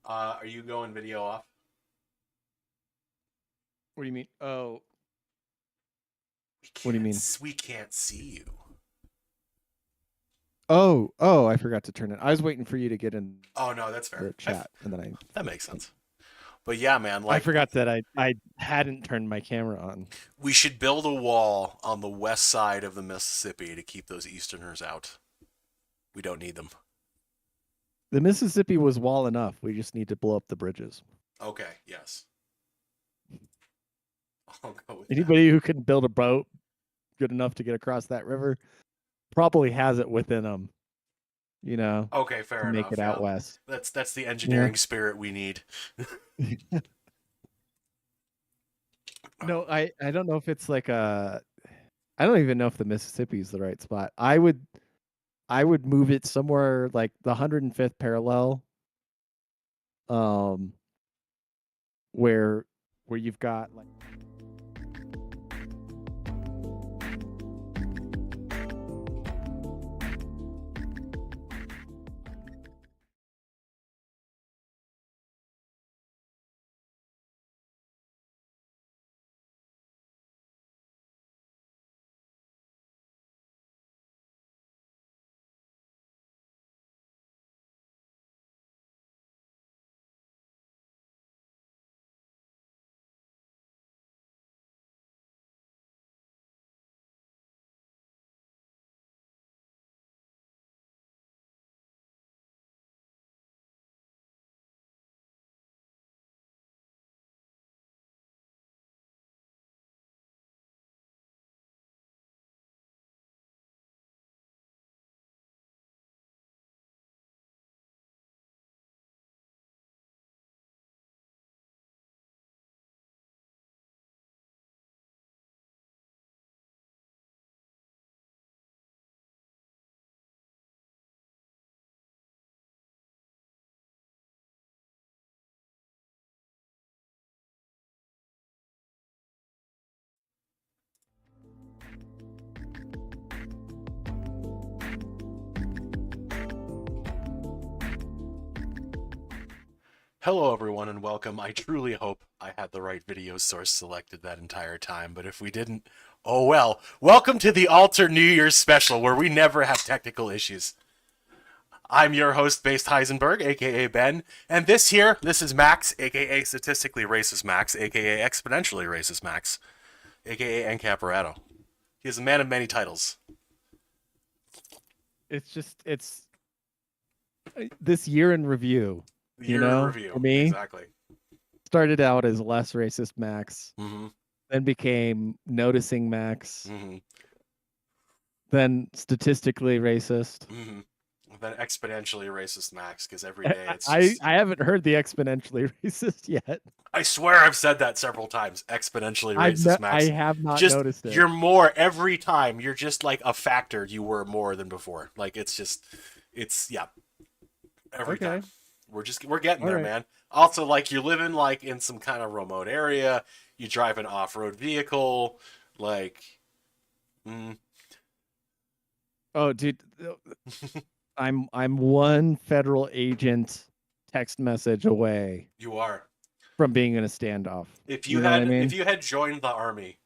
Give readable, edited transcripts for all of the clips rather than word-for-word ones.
Are you going video off? What do you mean? Oh, We what do you can't. mean? We can't see you. Oh, I forgot to turn it. I was waiting for you to get in Oh no, that's fair. the chat, and then That makes sense. But yeah, man, I like forgot that I hadn't turned my camera on. we should build a wall on the west side of the Mississippi to keep those Easterners out. We don't need them. The Mississippi was wall enough. We just need to blow up the bridges. Okay, yes, I'll go with that. Anybody who can build a boat good enough to get across that river probably has it within them, you know, Okay, to fair make it enough. out Yeah, west. that's the Yeah. engineering spirit we need. No, I don't know if it's like a I don't even know if the Mississippi is the right spot. I would move it somewhere like the 105th parallel, um, where you've got like Hello, everyone, and welcome. I truly hope I had the right video source selected that entire time, but if we didn't, oh well. Welcome to the Alter New Year's special, where we never have technical issues. I'm your host, Based Heisenberg, aka Ben, and this is Max, aka Statistically Racist Max, aka Exponentially Racist Max, aka Encaporato. He is a man of many titles. it's this year in review, Year in for review, me. exactly. Started out as less racist Max, Mm-hmm. then became noticing Max, Mm-hmm. then statistically racist. Mm-hmm. Then exponentially racist Max, because every I, day it's I just I haven't heard the exponentially racist yet. I swear I've said that several times. Exponentially racist I Max. have not Just noticed it. you're more every time. You're just like a factor you were more than before. Like it's yeah, every time. Okay, We're getting all there, right. man. Also, like you're living like in some kind of remote area. You drive an off-road vehicle, like mm, Oh, dude, I'm one federal agent text message away you are. from being in a standoff. If you You know what I had if mean? you had joined the army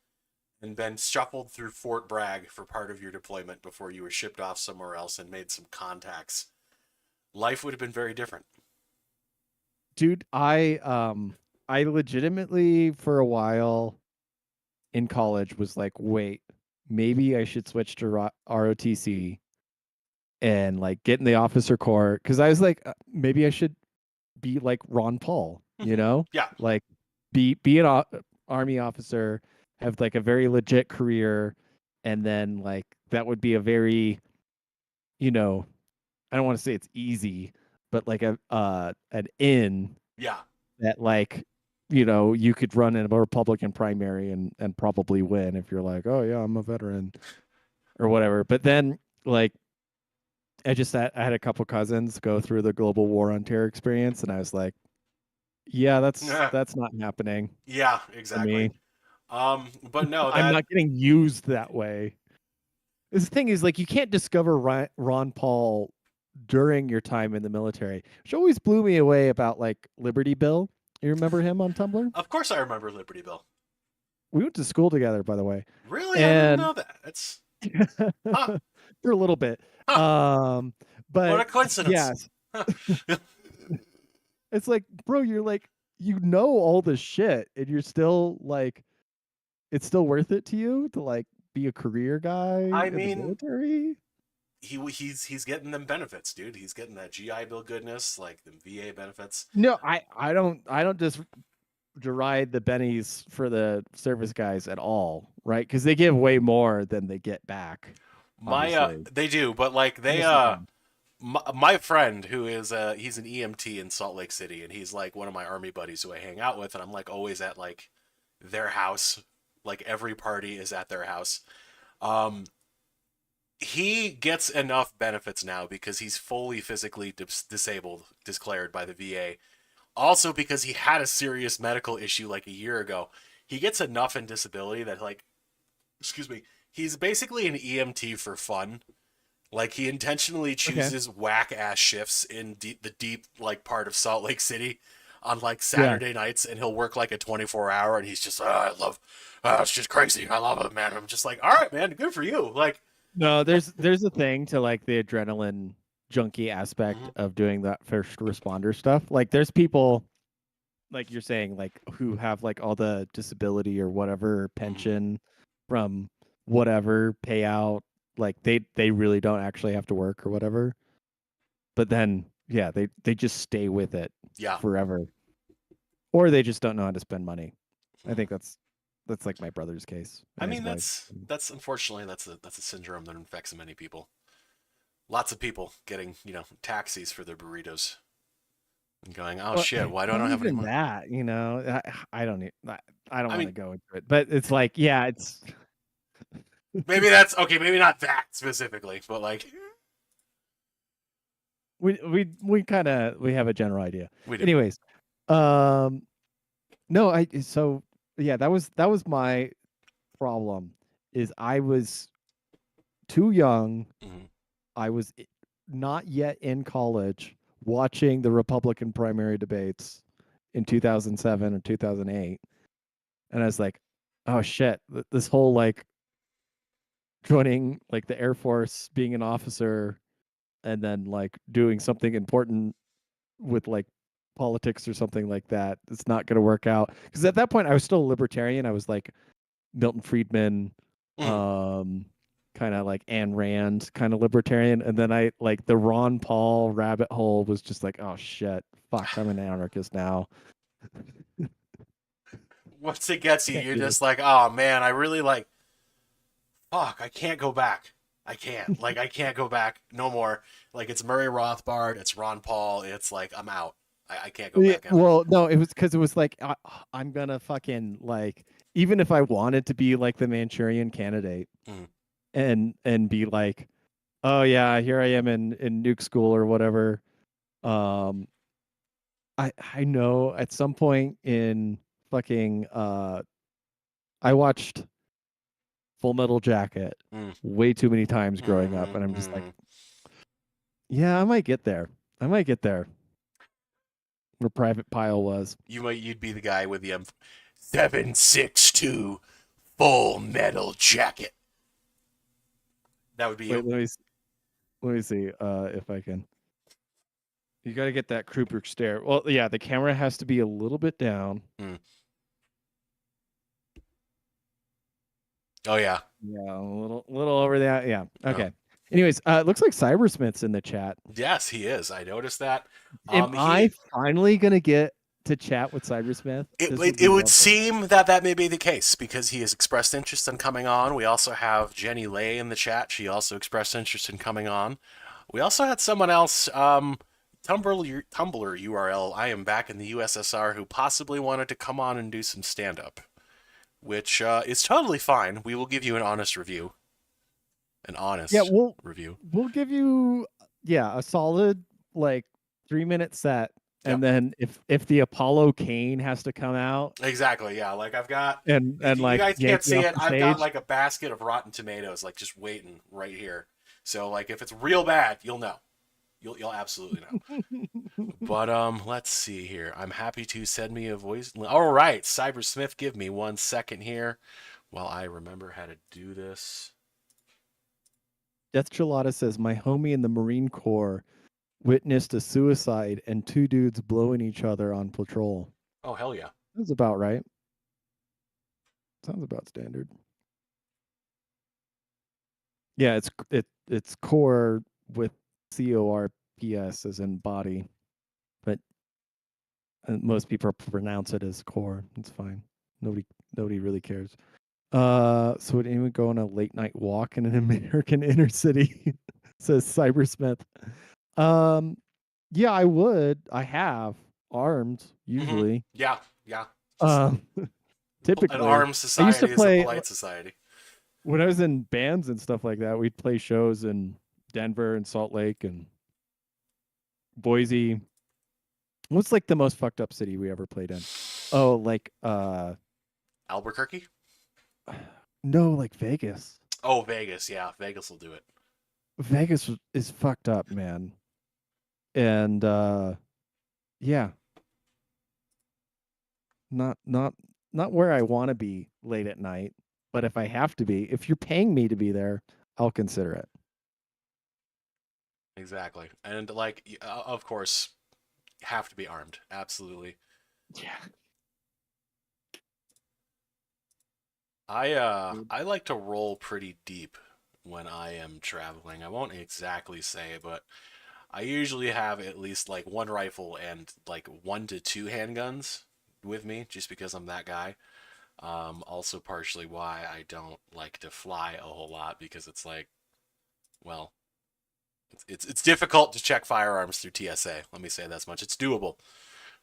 and been shuffled through Fort Bragg for part of your deployment before you were shipped off somewhere else and made some contacts, life would have been very different. Dude, I legitimately for a while in college was like, wait, maybe I should switch to ROTC and like get in the officer corps because I was like, maybe I should be like Ron Paul, Yeah. like be an army officer, have like a very legit career, and then like that would be a very, you know, I don't want to say it's easy, but like a an in Yeah. that like you could run in a Republican primary and probably win if you're like, oh yeah, I'm a veteran or whatever. But then like I had a couple cousins go through the global war on terror experience, and I was like, yeah, that's not happening Yeah, for exactly. me. But no, I'm that not getting used that way. The thing is, like, you can't discover Ron Paul during your time in the military, which always blew me away about like Liberty Bill. You remember him on Tumblr? Of course, I remember Liberty Bell. We went to school together, by the way, Really, I didn't and know that. It's huh, for a little bit. huh. Um, What a but coincidence. yes, it's like, bro, you're like, you know all this shit, and you're still like, it's still worth it to you to like be a career guy I in the mean, military. he's getting them benefits, dude. He's getting that GI Bill goodness, like the VA benefits. No, I don't just deride the bennies for the service guys at all, right? Because they give way more than they get back, obviously. They do, but like Most of them. my friend who is he's an EMT in Salt Lake City, and he's like one of my army buddies who I hang out with, and I'm like always at like their house, like every party is at their house. Um, he gets enough benefits now because he's fully physically disabled, declared by the VA. Also because he had a serious medical issue like a year ago. He gets enough in disability that like, excuse me, he's basically an EMT for fun. Like he intentionally Okay. chooses whack ass shifts in the deep like part of Salt Lake City on like Yeah. Saturday nights, and he'll work like a 24 hour, and he's just I love, it's just crazy. I love it, man. I'm just like, all right, man, good for you. Like, No, there's a thing to like the adrenaline junkie aspect mhm, of doing that first responder stuff. Like there's people like you're saying, like who have like all the disability or whatever mhm, pension from whatever payout, like they really don't actually have to work or whatever. But then yeah, they just stay with it yeah. forever. Or they just don't know how to spend money. I Mhm. think that's like my brother's case I and his mean, wife. that's unfortunately that's a syndrome that infects many people. Lots of people getting taxis for their burritos and going, oh Well, shit, why don't not I have any even money? that, I don't I don't I want mean, to go into it. But it's like, yeah, it's maybe that's okay. Maybe not that specifically, but like we kind of we have a general idea. we do. Anyways, um no, I so yeah, that was my problem is I was too young. Hmm. I was not yet in college watching the Republican primary debates in 2007 or 2008, and I was like, oh shit, this whole like joining like the Air Force, being an officer, and then like doing something important with like politics or something like that, it's not going to work out. Because at that point, I was still a libertarian. I was like Milton Friedman, Hmm. um, kind of like Ayn Rand kind of libertarian. And then I like the Ron Paul rabbit hole was just like, oh shit, fuck, I'm an anarchist now. Once it gets you, Can't you're do this. just like, oh man, I really like. Fuck, I can't go back. I can't. Like, I can't go back. No more. Like, it's Murray Rothbard. It's Ron Paul. It's like I'm out. I can't go Yeah, back in. well, no, it was because it was like I'm gonna fucking like even if I wanted to be like the Manchurian candidate Mm. and be like, oh yeah, here I am in nuke school or whatever. Um, I know at some point in fucking I watched Full Metal Jacket Mm. way too many times growing up, Mm-hmm, and I'm just like, mm-hmm. yeah, I might get there. I might get there. Where Private Pile was. You'd be the guy with the 762 Full Metal Jacket. That would be Wait, you. let me see if I can. You got to get that Kubrick stare. Well, yeah, the camera has to be a little bit down. Mm. Oh yeah. Yeah, a little over that. Yeah. Oh. Okay. Anyways, it looks like Cybersmith's in the chat. Yes, he is. I noticed that. Am I He finally gonna get to chat with Cybersmith? This would it be would lovely. seem that that may be the case because he has expressed interest in coming on. We also have Jenny Lay in the chat. She also expressed interest in coming on. We also had someone else, Tumblr URL. I am back in the USSR who possibly wanted to come on and do some stand up, which is totally fine. We will give you an honest review. An Yeah, honest review. we'll give you yeah a solid like 3 minute set, Yep. and then if the Apollo Cane has to come out Exactly. Yeah. Like I've got. and You like guys can't yank me see off it. the I've got stage. like a basket of Rotten Tomatoes, like just waiting right here. So like if it's real bad, you'll know. You'll absolutely know. But let's see here. I'm happy to send me a voice. All right, Cybersmith, give me 1 second here while I remember how to do this. Death Chilada says my homie in the Marine Corps witnessed a suicide and two dudes blowing each other on patrol. Oh hell yeah. That's about right. Sounds about standard. Yeah, it's core with CORPS as in body, but most people pronounce it as core. It's fine. Nobody really cares. So would anyone go on a late night walk in an American inner city? Says Cybersmith. Yeah, I would. I have armed usually. Yeah, yeah. Um, An typically, armed I used to society is a play polite society. when I was in bands and stuff like that. We'd play shows in Denver and Salt Lake and Boise. What's like the most fucked up city we ever played in? Oh, like Albuquerque? no, like Vegas. Oh, Vegas. Yeah, Vegas will do it. Vegas is fucked up, man. And yeah, not where I want to be late at night, but if I have to be, if you're paying me to be there, I'll consider it. Exactly. And like of course, have to be armed. Absolutely. Yeah. I like to roll pretty deep when I am traveling. I won't exactly say, but I usually have at least like one rifle and like 1 to 2 handguns with me, just because I'm that guy. Also, partially why I don't like to fly a whole lot, because it's like, well, it's difficult to check firearms through TSA. Let me say that much. It's doable,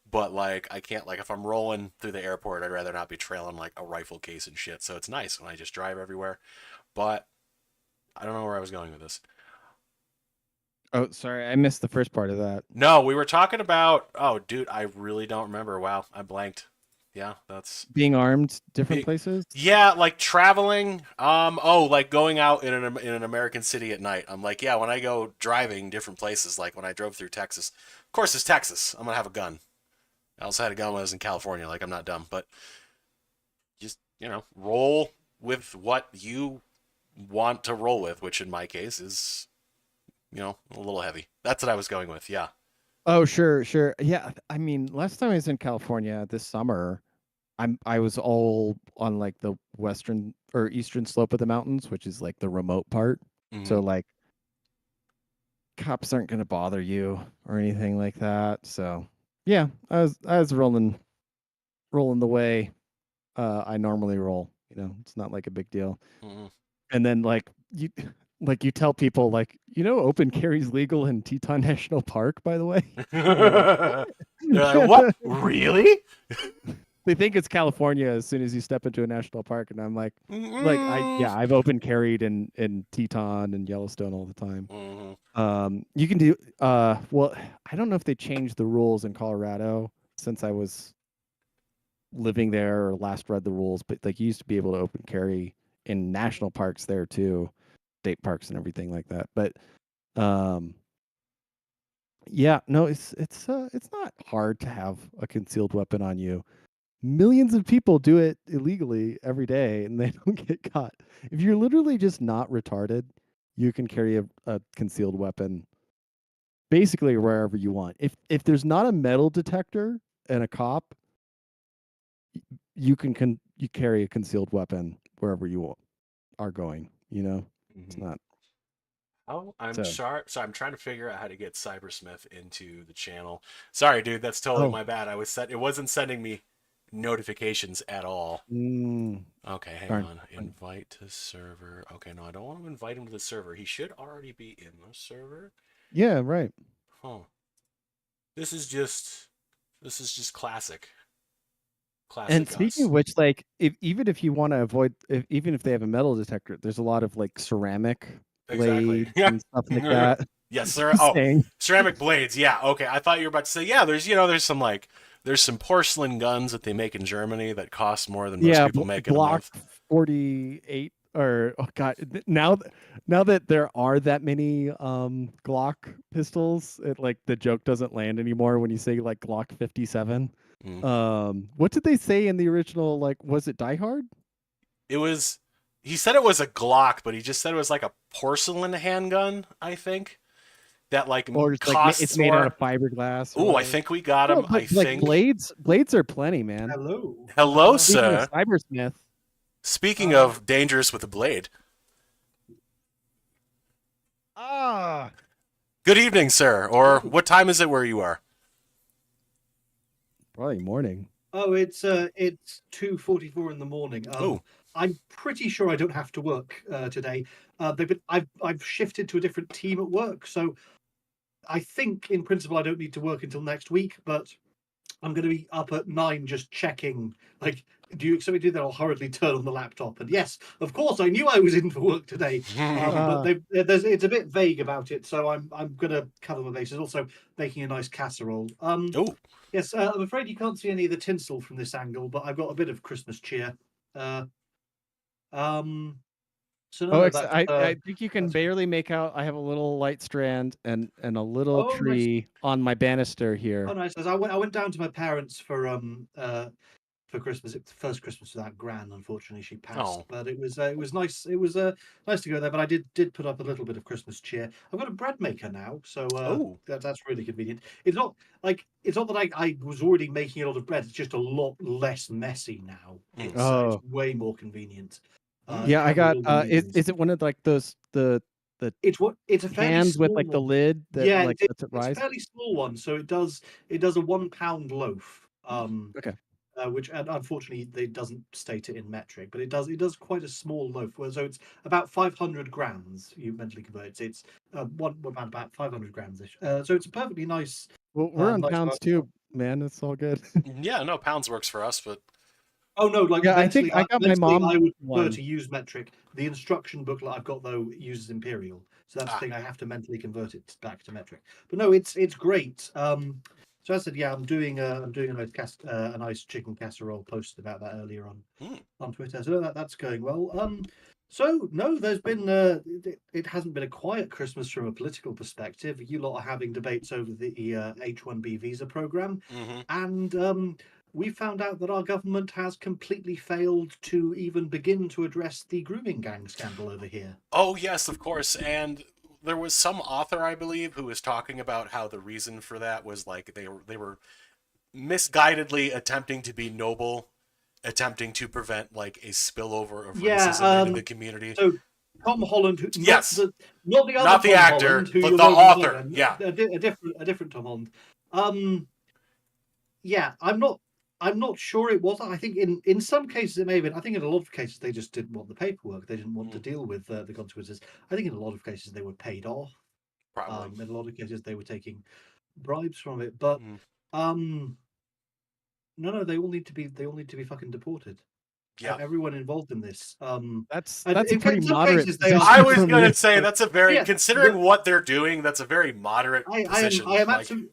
but like I can't, like if I'm rolling through the airport, I'd rather not be trailing like a rifle case and shit. So it's nice when I just drive everywhere. But I don't know where I was going with this. Oh, sorry, I missed the first part of that. No, we were talking about. Oh, dude, I really don't remember. Wow, I blanked. Yeah, that's Being armed, different big. places. Yeah, like traveling. Oh, like going out in an American city at night. I'm like, yeah, when I go driving different places, like when I drove through Texas. Of course, it's Texas. I'm gonna have a gun. I also had a gun when I was in California. Like, I'm not dumb, but just roll with what you want to roll with, which in my case is a little heavy. That's what I was going with. Yeah. Oh, sure, sure. Yeah, I mean, last time I was in California this summer, I was all on like the western or eastern slope of the mountains, which is like the remote part. Mm-hmm. So like cops aren't going to bother you or anything like that. So yeah, I was rolling the way I normally roll. It's not like a big deal. Mm-hmm. And then you tell people like, open carry's legal in Teton National Park, by the way. They're like, what? Really? They think it's California as soon as you step into a national park, and I'm like, I've open carried in Teton and Yellowstone all the time. Mm-hmm. You can do well, I don't know if they changed the rules in Colorado since I was living there or last read the rules, but like you used to be able to open carry in national parks there too, state parks and everything like that. But yeah, no, it's not hard to have a concealed weapon on you. Millions of people do it illegally every day and they don't get caught. If you're literally just not retarded, you can carry a concealed weapon basically wherever you want. If there's not a metal detector and a cop, you carry a concealed weapon wherever you are going. It's Mm-hmm. not. Oh, I'm So. sorry. So I'm trying to figure out how to get Cybersmith into the channel. Sorry, dude. That's totally Oh. my bad. It wasn't sending me notifications at all. Mm, Okay, hang darn. on. Invite to server. Okay, no, I don't want to invite him to the server. He should already be in the server. Yeah, right. Huh. This is just classic. And Classic speaking us. of which, like, even if you want to avoid, even if they have a metal detector, there's a lot of like ceramic Exactly. blades Yeah. and stuff like that. Yes, sir. Just Oh, saying. ceramic blades. Yeah. Okay. I thought you were about to say, yeah, there's some porcelain guns that they make in Germany that cost more than most Yeah, people make in a block month. 48 or oh god, now that there are that many Glock pistols, it like the joke doesn't land anymore when you say like Glock 57. Mm. What did they say in the original? Like, was it Die Hard? It was. He said it was a Glock, but he just said it was like a porcelain handgun. I think that like Or it's like it's costs made out more. of fiberglass or Ooh, I whatever? think we got No, him. but I like think. blades are plenty, man. Hello. Hello, Speaking of sir. cybersmith, Speaking of dangerous with a blade. ah, Good evening, sir. Or what time is it where you are? probably morning. Oh, it's 2:44 in the morning. Oh, I'm pretty sure I don't have to work today. I've shifted to a different team at work, so I think in principle I don't need to work until next week. But I'm going to be up at 9 just checking. Like, do you expect me to do that? I'll hurriedly turn on the laptop, and yes, of course, I knew I was in for work today. But it's a bit vague about it, so I'm going to cover my bases. Also, making a nice casserole. oh. Yes, I'm afraid you can't see any of the tinsel from this angle, but I've got a bit of Christmas cheer. Uh, um, so Oh, no, that's I think you can that's barely make out. I have a little light strand and a little oh nice, tree on my banister oh here. nice. As I went down to my parents for Christmas. It's the first Christmas without Gran. Unfortunately, she passed. Oh. But it was nice. It was nice to go there. But I did put up a little bit of Christmas cheer. I've got a bread maker now, so Oh. that's really convenient. It's not that I was already making a lot of bread. It's just a lot less messy now. Mm. It's Oh, way more convenient. Mm. yeah, I Having got all the leavings. is it one of like those the It's a fairly cans with small like the one. lid that Yeah, like lets it it's a rise? fairly small one. So it does a 1 pound loaf. Okay. Which and unfortunately they doesn't state it in metric, but it does quite a small loaf. So it's about 500 grams. You mentally convert it. It's one pound, about 500 grams ish. So it's a perfectly nice, Well, we're on nice pounds amount. too, man. It's all good. Yeah, no, pounds works for us, but Oh no, like Yeah, I think mentally, I got my mentally mom I would prefer one. to use metric. The instruction booklet I've got though uses imperial, so that's the ah, thing. I have to mentally convert it back to metric. But no, it's great. So I said, yeah, I'm doing a nice chicken casserole. Posted about that earlier mm, on Twitter. So that's going well. So no, there's been it hasn't been a quiet Christmas from a political perspective. You lot are having debates over the H-1B visa program, mm-hmm. and we found out that our government has completely failed to even begin to address the grooming gang scandal over here. Oh yes, of course. And there was some author, I believe, who was talking about how the reason for that was like they were misguidedly attempting to be noble, attempting to prevent like a spillover of Yeah. racism into the community. So Tom Holland, Yes, not the other not the Tom actor, Holland, who but you'll the know from author. Spider-Man, Yeah. a different Tom Holland. Yeah, I'm not sure it was. I think in some cases it may have been. I think in a lot of cases they just didn't want the paperwork. They didn't want to Mm, deal with the consequences. I think in a lot of cases they were paid off. probably. In a lot of cases they were taking bribes from it. But Mm, um, no, they all need to be fucking deported. yeah. Everyone involved in this. And That's a pretty in some moderate cases they are. I position was from you. gonna say that's a very Yeah, considering what they're doing. That's a very moderate I position. am Like, absolutely.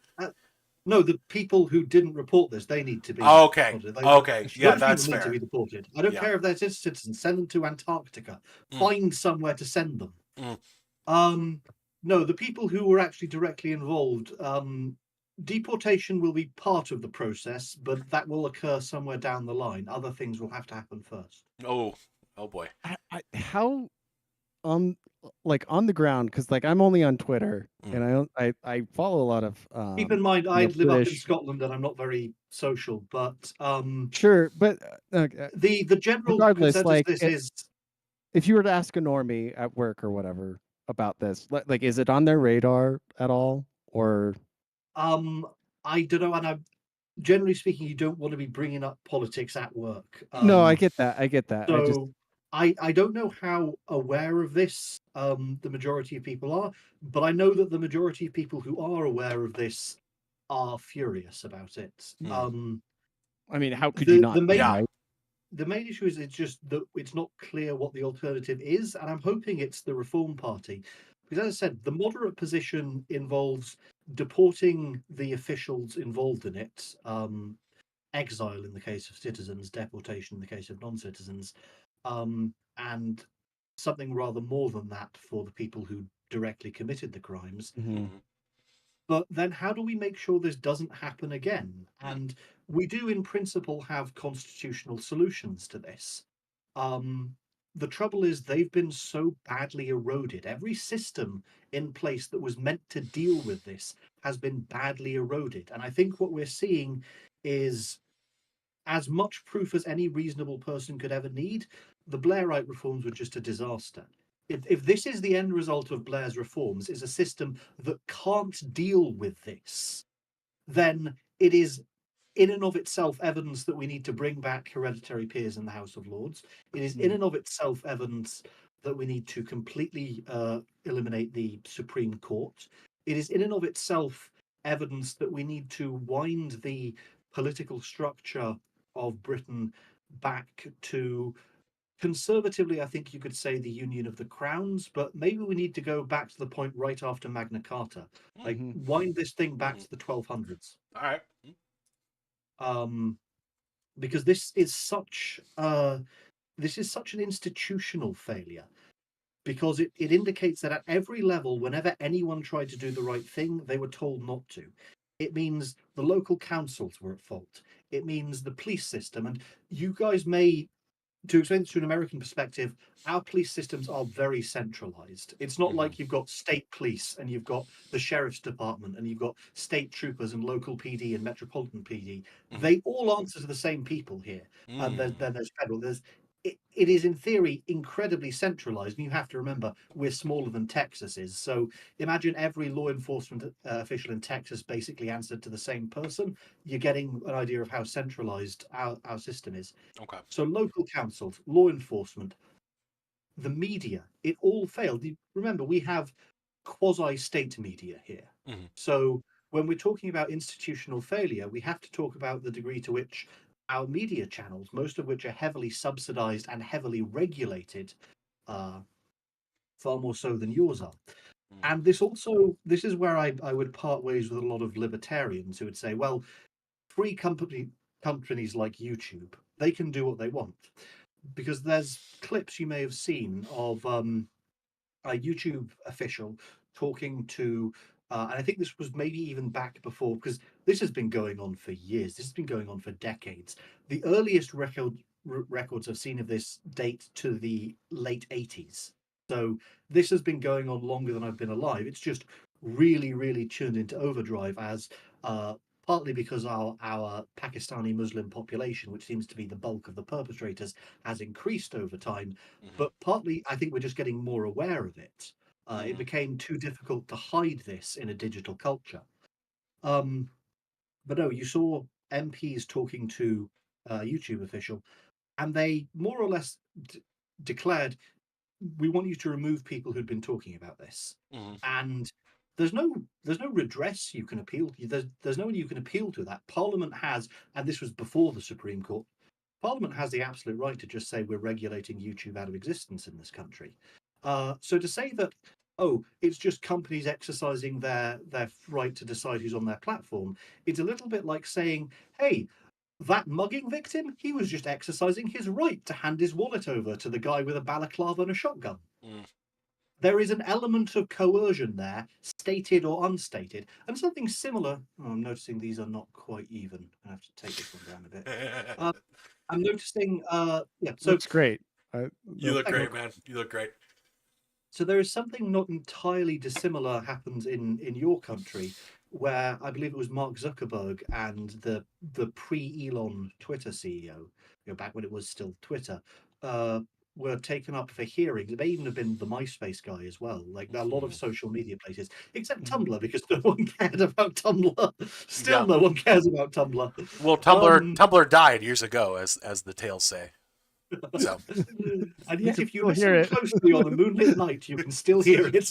No, the people who didn't report this, they need to be okay, deported. okay, yeah, Those that's people need to fair. be deported. I don't Yeah. care if they're citizens. Send them to Antarctica. Mm, Find somewhere to send them. mm, Um, no, the people who were actually directly involved, deportation will be part of the process, but that will occur somewhere down the line. Other things will have to happen first. oh, oh boy. How on like on the ground, because like I'm only on Twitter Mm. and I don't I follow a lot of Keep in mind, I live up in British. Scotland and I'm not very social, but Sure, but the general regardless, consensus like this is if you were to ask a normie at work or whatever about this, like is it on their radar at all? Or um I don't know, and I generally speaking, you don't want to be bringing up politics at work. no, I get that. I get that. I just So I don't know how aware of this the majority of people are, but I know that the majority of people who are aware of this are furious about it. Mm. I mean, how could you The not the be, main Yeah. right? the main issue is it's just that it's not clear what the alternative is, and I'm hoping it's the Reform Party. Because as I said, the moderate position involves deporting the officials involved in it, exile in the case of citizens, deportation in the case of non-citizens, and something rather more than that for the people who directly committed the crimes. Mhm. But then how do we make sure this doesn't happen again? And we do, in principle, have constitutional solutions to this. The trouble is they've been so badly eroded. Every system in place that was meant to deal with this has been badly eroded. And I think what we're seeing is as much proof as any reasonable person could ever need. The Blairite reforms were just a disaster. If this is the end result of Blair's reforms, is a system that can't deal with this, then it is in and of itself evidence that we need to bring back hereditary peers in the House of Lords. It is in and of itself evidence that we need to completely eliminate the Supreme Court. It is in and of itself evidence that we need to wind the political structure of Britain back to, conservatively, I think you could say, the Union of the Crowns, but maybe we need to go back to the point right after Magna Carta, like wind this thing back to the 1200s. All right. Because this is such an institutional failure, because it indicates that at every level, whenever anyone tried to do the right thing, they were told not to. It means the local councils were at fault. It means the police system. And you guys may, to explain this to an American perspective, our police systems are very centralized. It's not like you've got state police and you've got the sheriff's department and you've got state troopers and local PD and metropolitan PD. They all answer to the same people here. And then there's federal. It is in theory incredibly centralized, and you have to remember we're smaller than Texas is. So imagine every law enforcement official in Texas basically answered to the same person. You're getting an idea of how centralized our system is. Okay. So local councils, law enforcement, the media, it all failed. Remember, we have quasi-state media here. So when we're talking about institutional failure, we have to talk about the degree to which our media channels, most of which are heavily subsidized and heavily regulated, far more so than yours are. And this is where I would part ways with a lot of libertarians who would say, well, free companies like YouTube, they can do what they want. Because there's clips you may have seen of a YouTube official talking to, and I think this was maybe even back before, because this has been going on for years. This has been going on for decades. The earliest records I've seen of this date to the late 80s. So this has been going on longer than I've been alive. It's just really, really tuned into overdrive as partly because our Pakistani Muslim population, which seems to be the bulk of the perpetrators, has increased over time, but partly I think we're just getting more aware of it. It became too difficult to hide this in a digital culture. But no, you saw MPs talking to a YouTube official, and they more or less declared, we want you to remove people who'd been talking about this. And there's no redress you can appeal to. There's no one you can appeal to that. Parliament has, and this was before the Supreme Court, Parliament has the absolute right to just say we're regulating YouTube out of existence in this country. So to say that, oh, it's just companies exercising their right to decide who's on their platform, it's a little bit like saying, hey, that mugging victim, he was just exercising his right to hand his wallet over to the guy with a balaclava and a shotgun. There is an element of coercion there, stated or unstated, and something similar. Oh, I'm noticing these are not quite even. I have to take this one down a bit. I'm noticing. Yeah, so looks great. You look great, man. You look great. So there is something not entirely dissimilar happens in your country, where I believe it was Mark Zuckerberg and the pre-Elon Twitter CEO, back when it was still Twitter, were taken up for hearings. It may even have been the MySpace guy as well, like a lot of social media places, except Tumblr, because no one cared about Tumblr. Still, no one cares about Tumblr. Well, Tumblr died years ago, as the tales say. So, and yet, if you listen closely on a moonlit night, you can still hear it.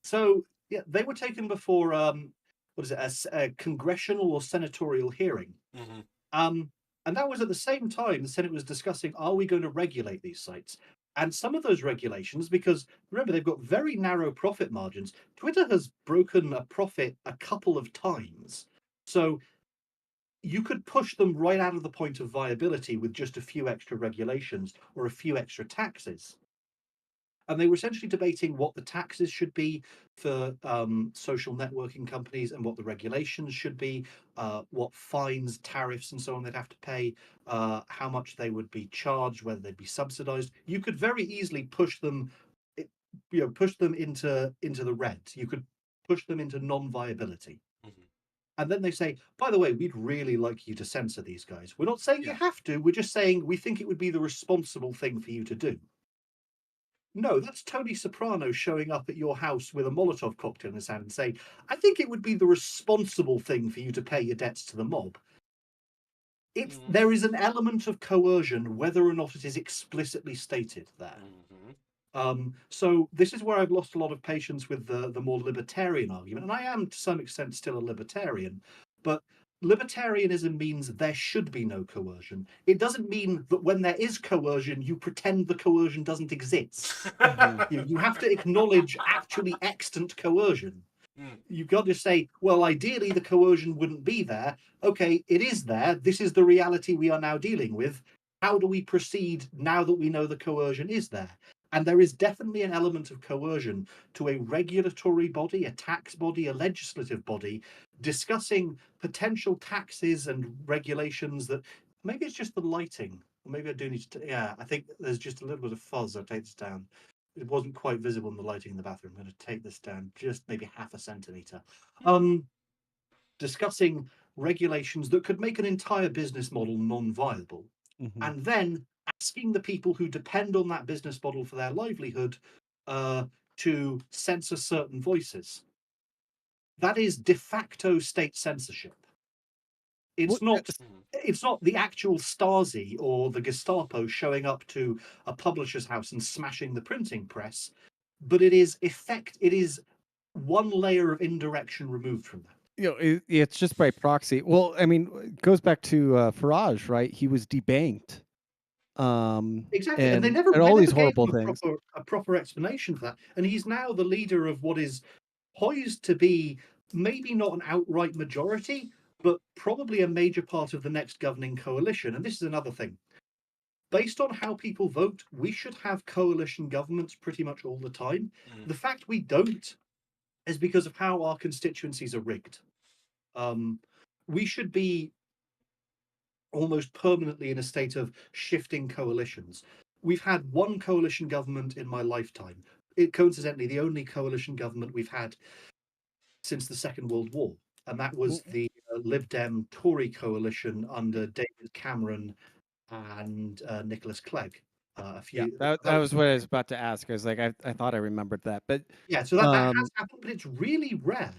So, yeah, they were taken before what is it, a congressional or senatorial hearing. And that was at the same time the Senate was discussing, are we going to regulate these sites? And some of those regulations, because remember, they've got very narrow profit margins. Twitter has broken a profit a couple of times. So you could push them right out of the point of viability with just a few extra regulations or a few extra taxes. And they were essentially debating what the taxes should be for social networking companies and what the regulations should be, what fines, tariffs, and so on they'd have to pay, how much they would be charged, whether they'd be subsidized. You could very easily push them, push them into the red. You could push them into non-viability. Mhm. And then they say, by the way, we'd really like you to censor these guys. We're not saying you Yeah. have to. We're just saying we think it would be the responsible thing for you to do. No, that's Tony Soprano showing up at your house with a Molotov cocktail in his hand and saying, I think it would be the responsible thing for you to pay your debts to the mob. There is an element of coercion, whether or not it is explicitly stated there. So this is where I've lost a lot of patience with the more libertarian argument, and I am to some extent still a libertarian, but libertarianism means there should be no coercion. It doesn't mean that when there is coercion, you pretend the coercion doesn't exist. You have to acknowledge actually extant coercion. You've got to say, well, ideally the coercion wouldn't be there. Okay, it is there. This is the reality we are now dealing with. How do we proceed now that we know the coercion is there? And there is definitely an element of coercion to a regulatory body, a tax body, a legislative body, discussing potential taxes and regulations that maybe it's just the lighting. Maybe I do need to, yeah, I think there's just a little bit of fuzz. I'll take this down. It wasn't quite visible in the lighting in the bathroom. I'm going to take this down just maybe half a centimeter. Discussing regulations that could make an entire business model non-viable. And then asking the people who depend on that business model for their livelihood to censor certain voices. That is de facto state censorship. It's not the actual Stasi or the Gestapo showing up to a publisher's house and smashing the printing press, but it is one layer of indirection removed from that. It's just by proxy. Well, I mean, it goes back to Farage, right? He was debanked. Exactly, and they never all these gave horrible him things. a proper explanation for that. And he's now the leader of what is poised to be maybe not an outright majority, but probably a major part of the next governing coalition. And this is another thing. Based on how people vote, we should have coalition governments pretty much all the time. The fact we don't is because of how our constituencies are rigged. We should be almost permanently in a state of shifting coalitions. We've had one coalition government in my lifetime. It coincidentally the only coalition government we've had since the Second World War, and that was the Lib Dem Tory coalition under David Cameron and Nicholas Clegg. That was what I was about to ask. I was like, I thought I remembered that, but yeah, so that has happened, but it's really rare.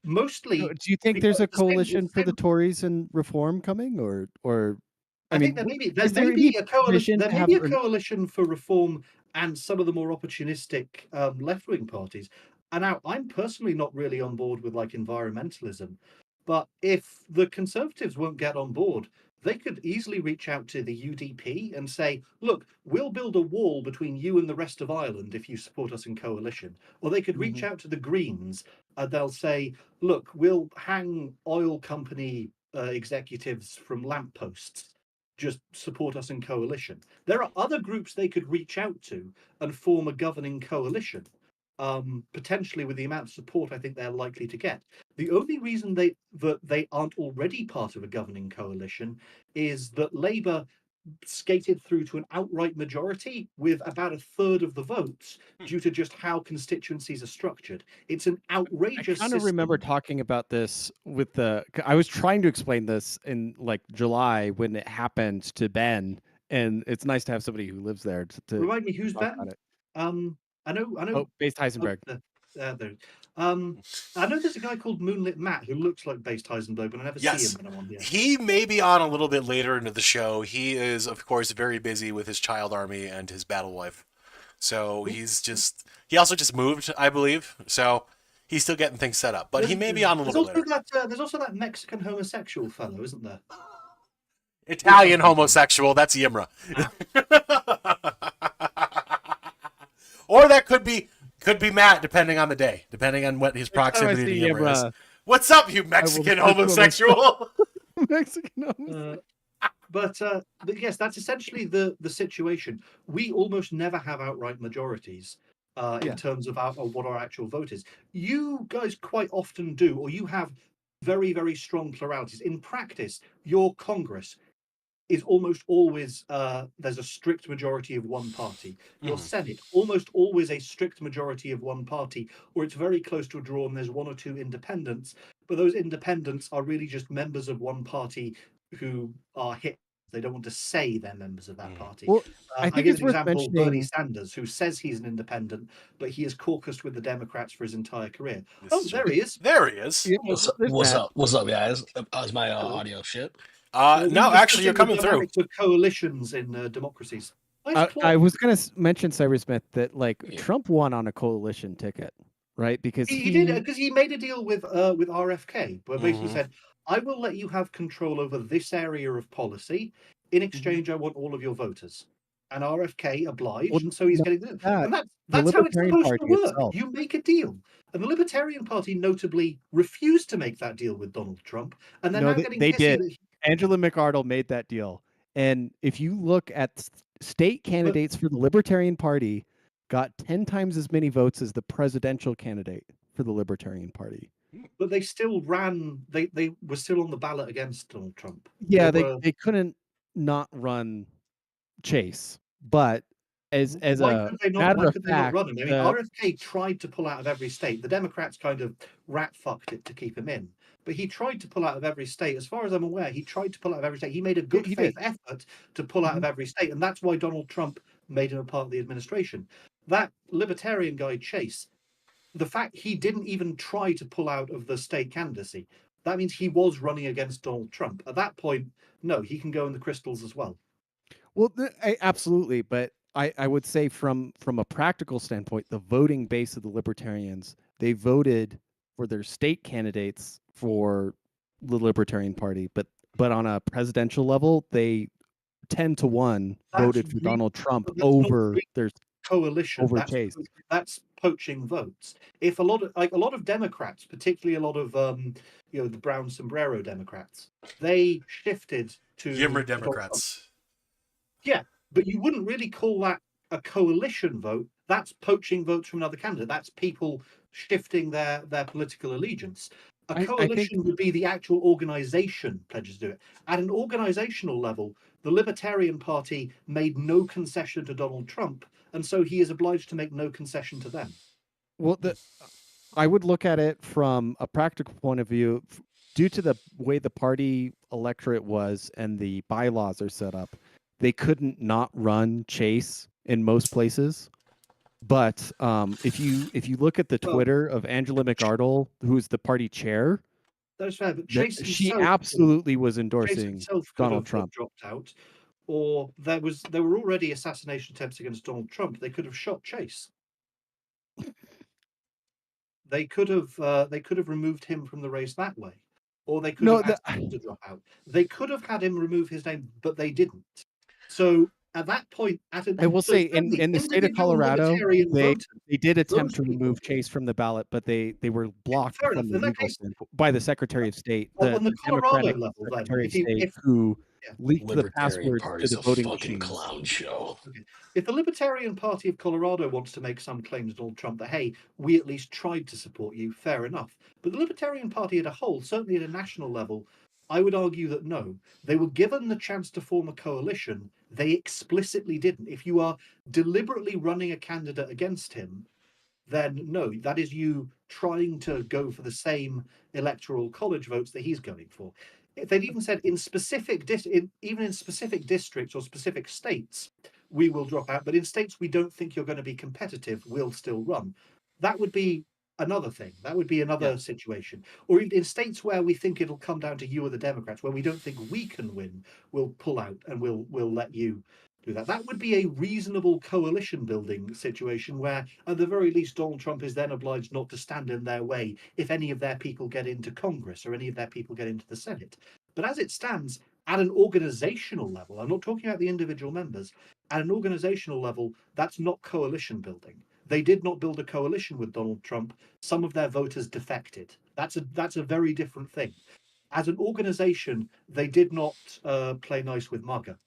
Mostly, do you think there's a coalition for the Tories and reform coming, or I think there may be a coalition. There may be a coalition for reform and some of the more opportunistic left-wing parties. And now, I'm personally not really on board with like environmentalism, but if the Conservatives won't get on board, they could easily reach out to the UDP and say, look, we'll build a wall between you and the rest of Ireland if you support us in coalition. Or they could reach out to the Greens and they'll say, look, we'll hang oil company executives from lampposts. Just support us in coalition. There are other groups they could reach out to and form a governing coalition. Potentially with the amount of support I think they're likely to get. The only reason they aren't already part of a governing coalition is that Labour skated through to an outright majority with about a third of the votes due to just how constituencies are structured. It's an outrageous I kind of remember talking about this with I was trying to explain this in like July when it happened to Ben, and it's nice to have somebody who lives there to remind me who's Ben? I know. Oh, Based Heisenberg. I know there's a guy called Moonlit Matt who looks like Based Heisenberg, but I never see him when I'm on here. He may be on a little bit later into the show. He is, of course, very busy with his child army and his battle wife. So he also just moved, I believe. So he's still getting things set up, but he may be on a little bit later. There's also that Mexican homosexual fellow, isn't there? Italian homosexual, that's Yimra. Or that could be Matt, depending on the day, depending on what his proximity to Yimra is. What's up, you Mexican homosexual? Mexican homosexual. But yes, that's essentially the situation. We almost never have outright majorities Yeah. in terms of what our actual vote is. You guys quite often do, or you have very, very strong pluralities. In practice, your Congress is almost always there's a strict majority of one party. Your Senate, almost always a strict majority of one party, or it's very close to a draw and there's one or two independents, but those independents are really just members of one party who are hit. They don't want to say they're members of that party. Well, I I think give it's an worth example: Bernie mentioning. Sanders, who says he's an independent, but he has caucused with the Democrats for his entire career. This Oh, is there true. he is. There he is. Yeah, there's What's that. up? What's up, guys? Is my Hello. audio shit? We No, were actually, you're discussing coming the through. dynamics of coalitions in democracies. Nice I plot. was going to mention Cybersmith that like Yeah. Trump won on a coalition ticket, right? Because He did, because he made a deal with RFK, where basically Mhm. said, "I will let you have control over this area of policy. In exchange, I want all of your voters." And RFK obliged, Well, and so he's not getting this. that And the that's how it's Libertarian supposed to Party work. itself. You make a deal, and the Libertarian Party notably refused to make that deal with Donald Trump, and they're No, now getting they pissy did. that Angela McArdle made that deal, and if you look at state candidates for the Libertarian Party, got 10 times as many votes as the presidential candidate for the Libertarian Party. but they still ran. They were still on the ballot against Donald Trump. Yeah, They were. they couldn't not run Chase, but as Why a could they not? matter Why of could they not fact, run him? I mean, RFK tried to pull out of every state. The Democrats kind of rat fucked it to keep him in, but he tried to pull out of every state. As far as I'm aware, he tried to pull out of every state. He made a good he faith did. effort to pull out of every state, and that's why Donald Trump made him a part of the administration. That libertarian guy Chase, the fact he didn't even try to pull out of the state candidacy, that means he was running against Donald Trump. At that point, no, he can go in the crystals as well. Well, absolutely, but I would say from a practical standpoint, the voting base of the Libertarians, they voted for their state candidates for the Libertarian Party, but on a presidential level, they 10-1 That's voted for Donald Trump But that's not over really their coalition. over Chase. That's poaching votes. If a lot of Democrats, particularly a lot of the brown sombrero Democrats, they shifted to Yimmer Donald Trump. Democrats. Yeah, but you wouldn't really call that a coalition vote. That's poaching votes from another candidate. That's people shifting their political allegiance. A I think coalition would be the actual organization pledges to do it. At an organizational level, the Libertarian Party made no concession to Donald Trump, and so he is obliged to make no concession to them. Well, I would look at it from a practical point of view, due to the way the party electorate was and the bylaws are set up. They couldn't not run Chase in most places. But if you look at the Well, Twitter of Angela McArdle, who's the party chair, That's fair, but Chase she himself, absolutely was Chase endorsing himself could Donald have Trump. dropped out, or there were already assassination attempts against Donald Trump. They could have shot Chase. They could have removed him from the race that way, or they could have asked him to drop out. They could have had him remove his name, but they didn't. So at that point, I will say in the state of Colorado, they did attempt to remove Chase from the ballot, but they were blocked from the legal standpoint by the Secretary of State, on the Colorado Democratic level, Secretary of then, State, who leaked the Libertarian passwords to Party's the a voting fucking machines. clown show. Okay. If the Libertarian Party of Colorado wants to make some claim to Donald Trump that, hey, we at least tried to support you, fair enough. But the Libertarian Party as a whole, certainly at a national level, I would argue that no. They were given the chance to form a coalition. They explicitly didn't. If you are deliberately running a candidate against him, then no, that is you trying to go for the same electoral college votes that he's going for. If they'd even said in specific districts or specific states, we will drop out, but in states we don't think you're going to be competitive, we'll still run. That would be another thing. That would be another situation. Or even in states where we think it'll come down to you or the Democrats, where we don't think we can win, we'll pull out and we'll let you do that. That would be a reasonable coalition building situation where, at the very least, Donald Trump is then obliged not to stand in their way if any of their people get into Congress or any of their people get into the Senate. But as it stands, at an organizational level, I'm not talking about the individual members, at an organizational level, that's not coalition building. They did not build a coalition with Donald Trump. Some of their voters defected. That's a very different thing. as an organization, they did not play nice with MAGA.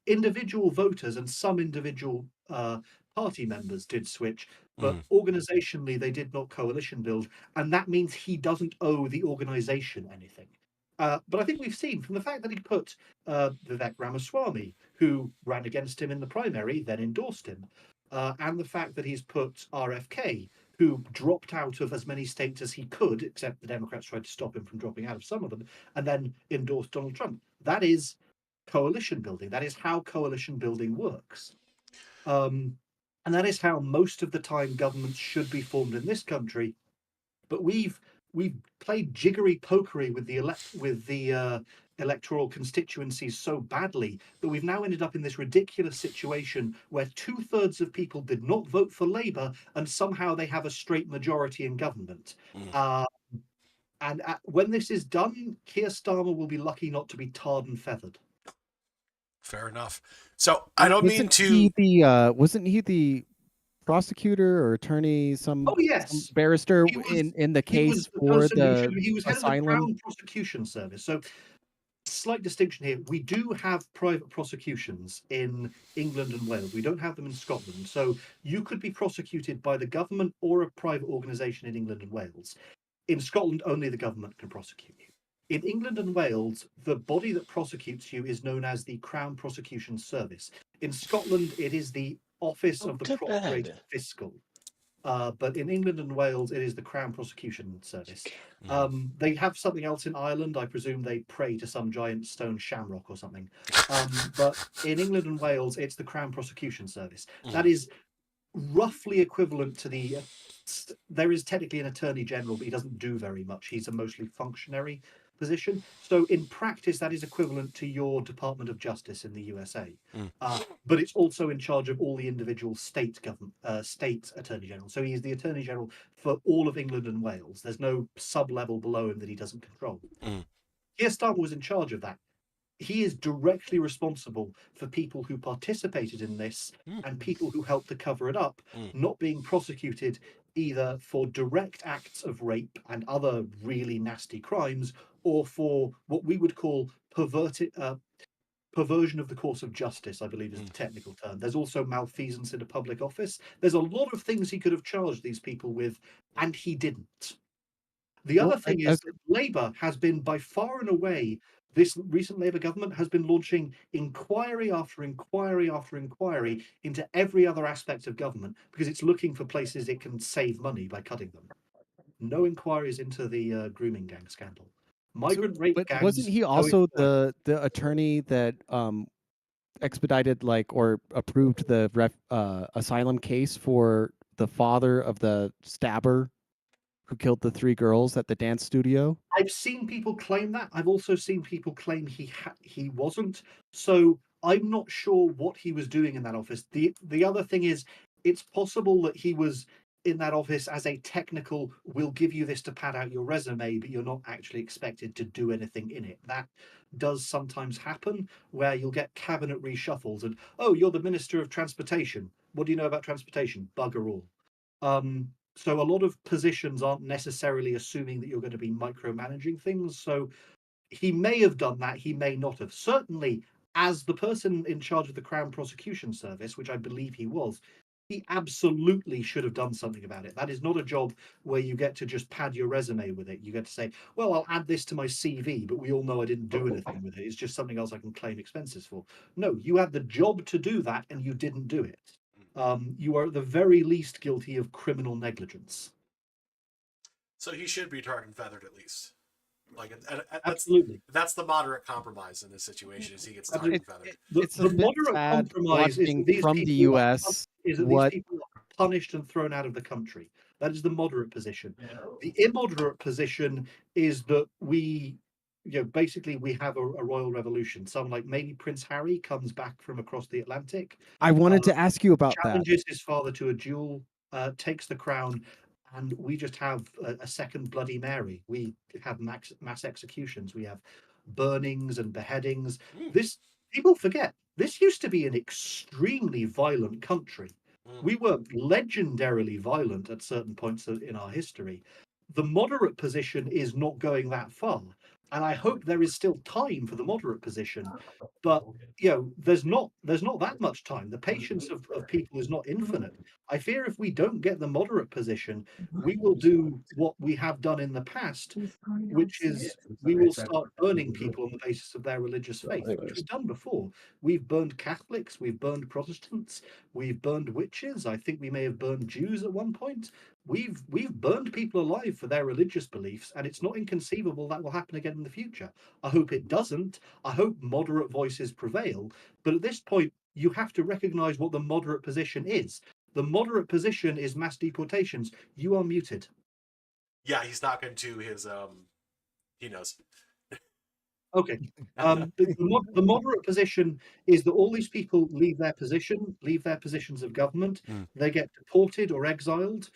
Individual voters and some individual party members did switch, but organizationally they did not coalition build, and that means he doesn't owe the organization anything. But I think we've seen from the fact that he put Vivek Ramaswamy, who ran against him in the primary, then endorsed him, and the fact that he's put RFK, who dropped out of as many states as he could, except the Democrats tried to stop him from dropping out of some of them, and then endorsed Donald Trump. That is coalition building. That is how coalition building works. And that is how most of the time governments should be formed in this country. But we've played jiggery pokery with the electoral constituencies so badly that we've now ended up in this ridiculous situation where 2/3 of people did not vote for Labour, and somehow they have a straight majority in government. And when this is done, Keir Starmer will be lucky not to be tarred and feathered. Fair enough. So I don't mean to. Wasn't he the prosecutor or attorney? Some barrister in the case for the he was head asylum? of the Crown Prosecution Service. So, slight distinction here: we do have private prosecutions in England and Wales. We don't have them in Scotland. So you could be prosecuted by the government or a private organisation in England and Wales. In Scotland, only the government can prosecute you. In England and Wales, the body that prosecutes you is known as the Crown Prosecution Service. In Scotland, it is the Office of the Procurator Fiscal. But in England and Wales, it is the Crown Prosecution Service. They have something else in Ireland. I presume they pray to some giant stone shamrock or something. But in England and Wales, it's the Crown Prosecution Service. That is roughly equivalent to the... there is technically an Attorney General, but he doesn't do very much. He's a mostly functionary position. So in practice, that is equivalent to your Department of Justice in the USA. But it's also in charge of all the individual state Attorney General. So he's the Attorney General for all of England and Wales. There's no sub-level below him that he doesn't control. Keir Starmer was in charge of that. He is directly responsible for people who participated in this and people who helped to cover it up, not being prosecuted either for direct acts of rape and other really nasty crimes, or for what we would call perversion of the course of justice, I believe is the technical term. There's also malfeasance in a public office. There's a lot of things he could have charged these people with, and he didn't. The other thing is that Labour has been by far and away, this recent Labour government has been launching inquiry after inquiry after inquiry into every other aspect of government because it's looking for places it can save money by cutting them. No inquiries into the grooming gang scandal. Migrant rape gangs. Wasn't he also the attorney that expedited or approved the asylum case for the father of the stabber who killed the 3 girls at the dance studio? I've seen people claim that. I've also seen people claim he wasn't. So I'm not sure what he was doing in that office. The other thing is, it's possible that he was in that office as a technical, we'll give you this to pad out your resume, but you're not actually expected to do anything in it. That does sometimes happen, where you'll get cabinet reshuffles and, oh, you're the Minister of Transportation. What do you know about transportation? Bugger all. So a lot of positions aren't necessarily assuming that you're going to be micromanaging things. So he may have done that. He may not have. Certainly, as the person in charge of the Crown Prosecution Service, which I believe he was, he absolutely should have done something about it. That is not a job where you get to just pad your resume with it. You get to say, well, I'll add this to my CV, but we all know I didn't do anything with it. It's just something else I can claim expenses for. No, you had the job to do that and you didn't do it. You are at the very least guilty of criminal negligence. So he should be tarred and feathered at least. Absolutely. That's the moderate compromise in this situation. Is he gets tarred and feathered. The moderate compromise is that these from the U.S. These people are punished and thrown out of the country. That is the moderate position. The immoderate position is that we basically we have a royal revolution. Someone like maybe Prince Harry comes back from across the Atlantic. I wanted to ask you about challenges his father to a duel, takes the crown, and we just have a second Bloody Mary. We have mass executions. We have burnings and beheadings. This people forget. This used to be an extremely violent country. We were legendarily violent at certain points in our history. The moderate position is not going that far. and I hope there is still time for the moderate position. But there's not that much time. The patience of people is not infinite. I fear if we don't get the moderate position, we will do what we have done in the past, which is we will start burning people on the basis of their religious faith, which we've done before. We've burned Catholics, we've burned Protestants, we've burned witches. I think we may have burned Jews at one point. We've burned people alive for their religious beliefs, and it's not inconceivable that will happen again in the future. I hope it doesn't. I hope moderate voices prevail. But at this point, you have to recognize what the moderate position is. The moderate position is mass deportations. You are muted. Yeah, he's talking to his he knows. Okay. The moderate position is that all these people leave their positions of government. Mm. They get deported or exiled.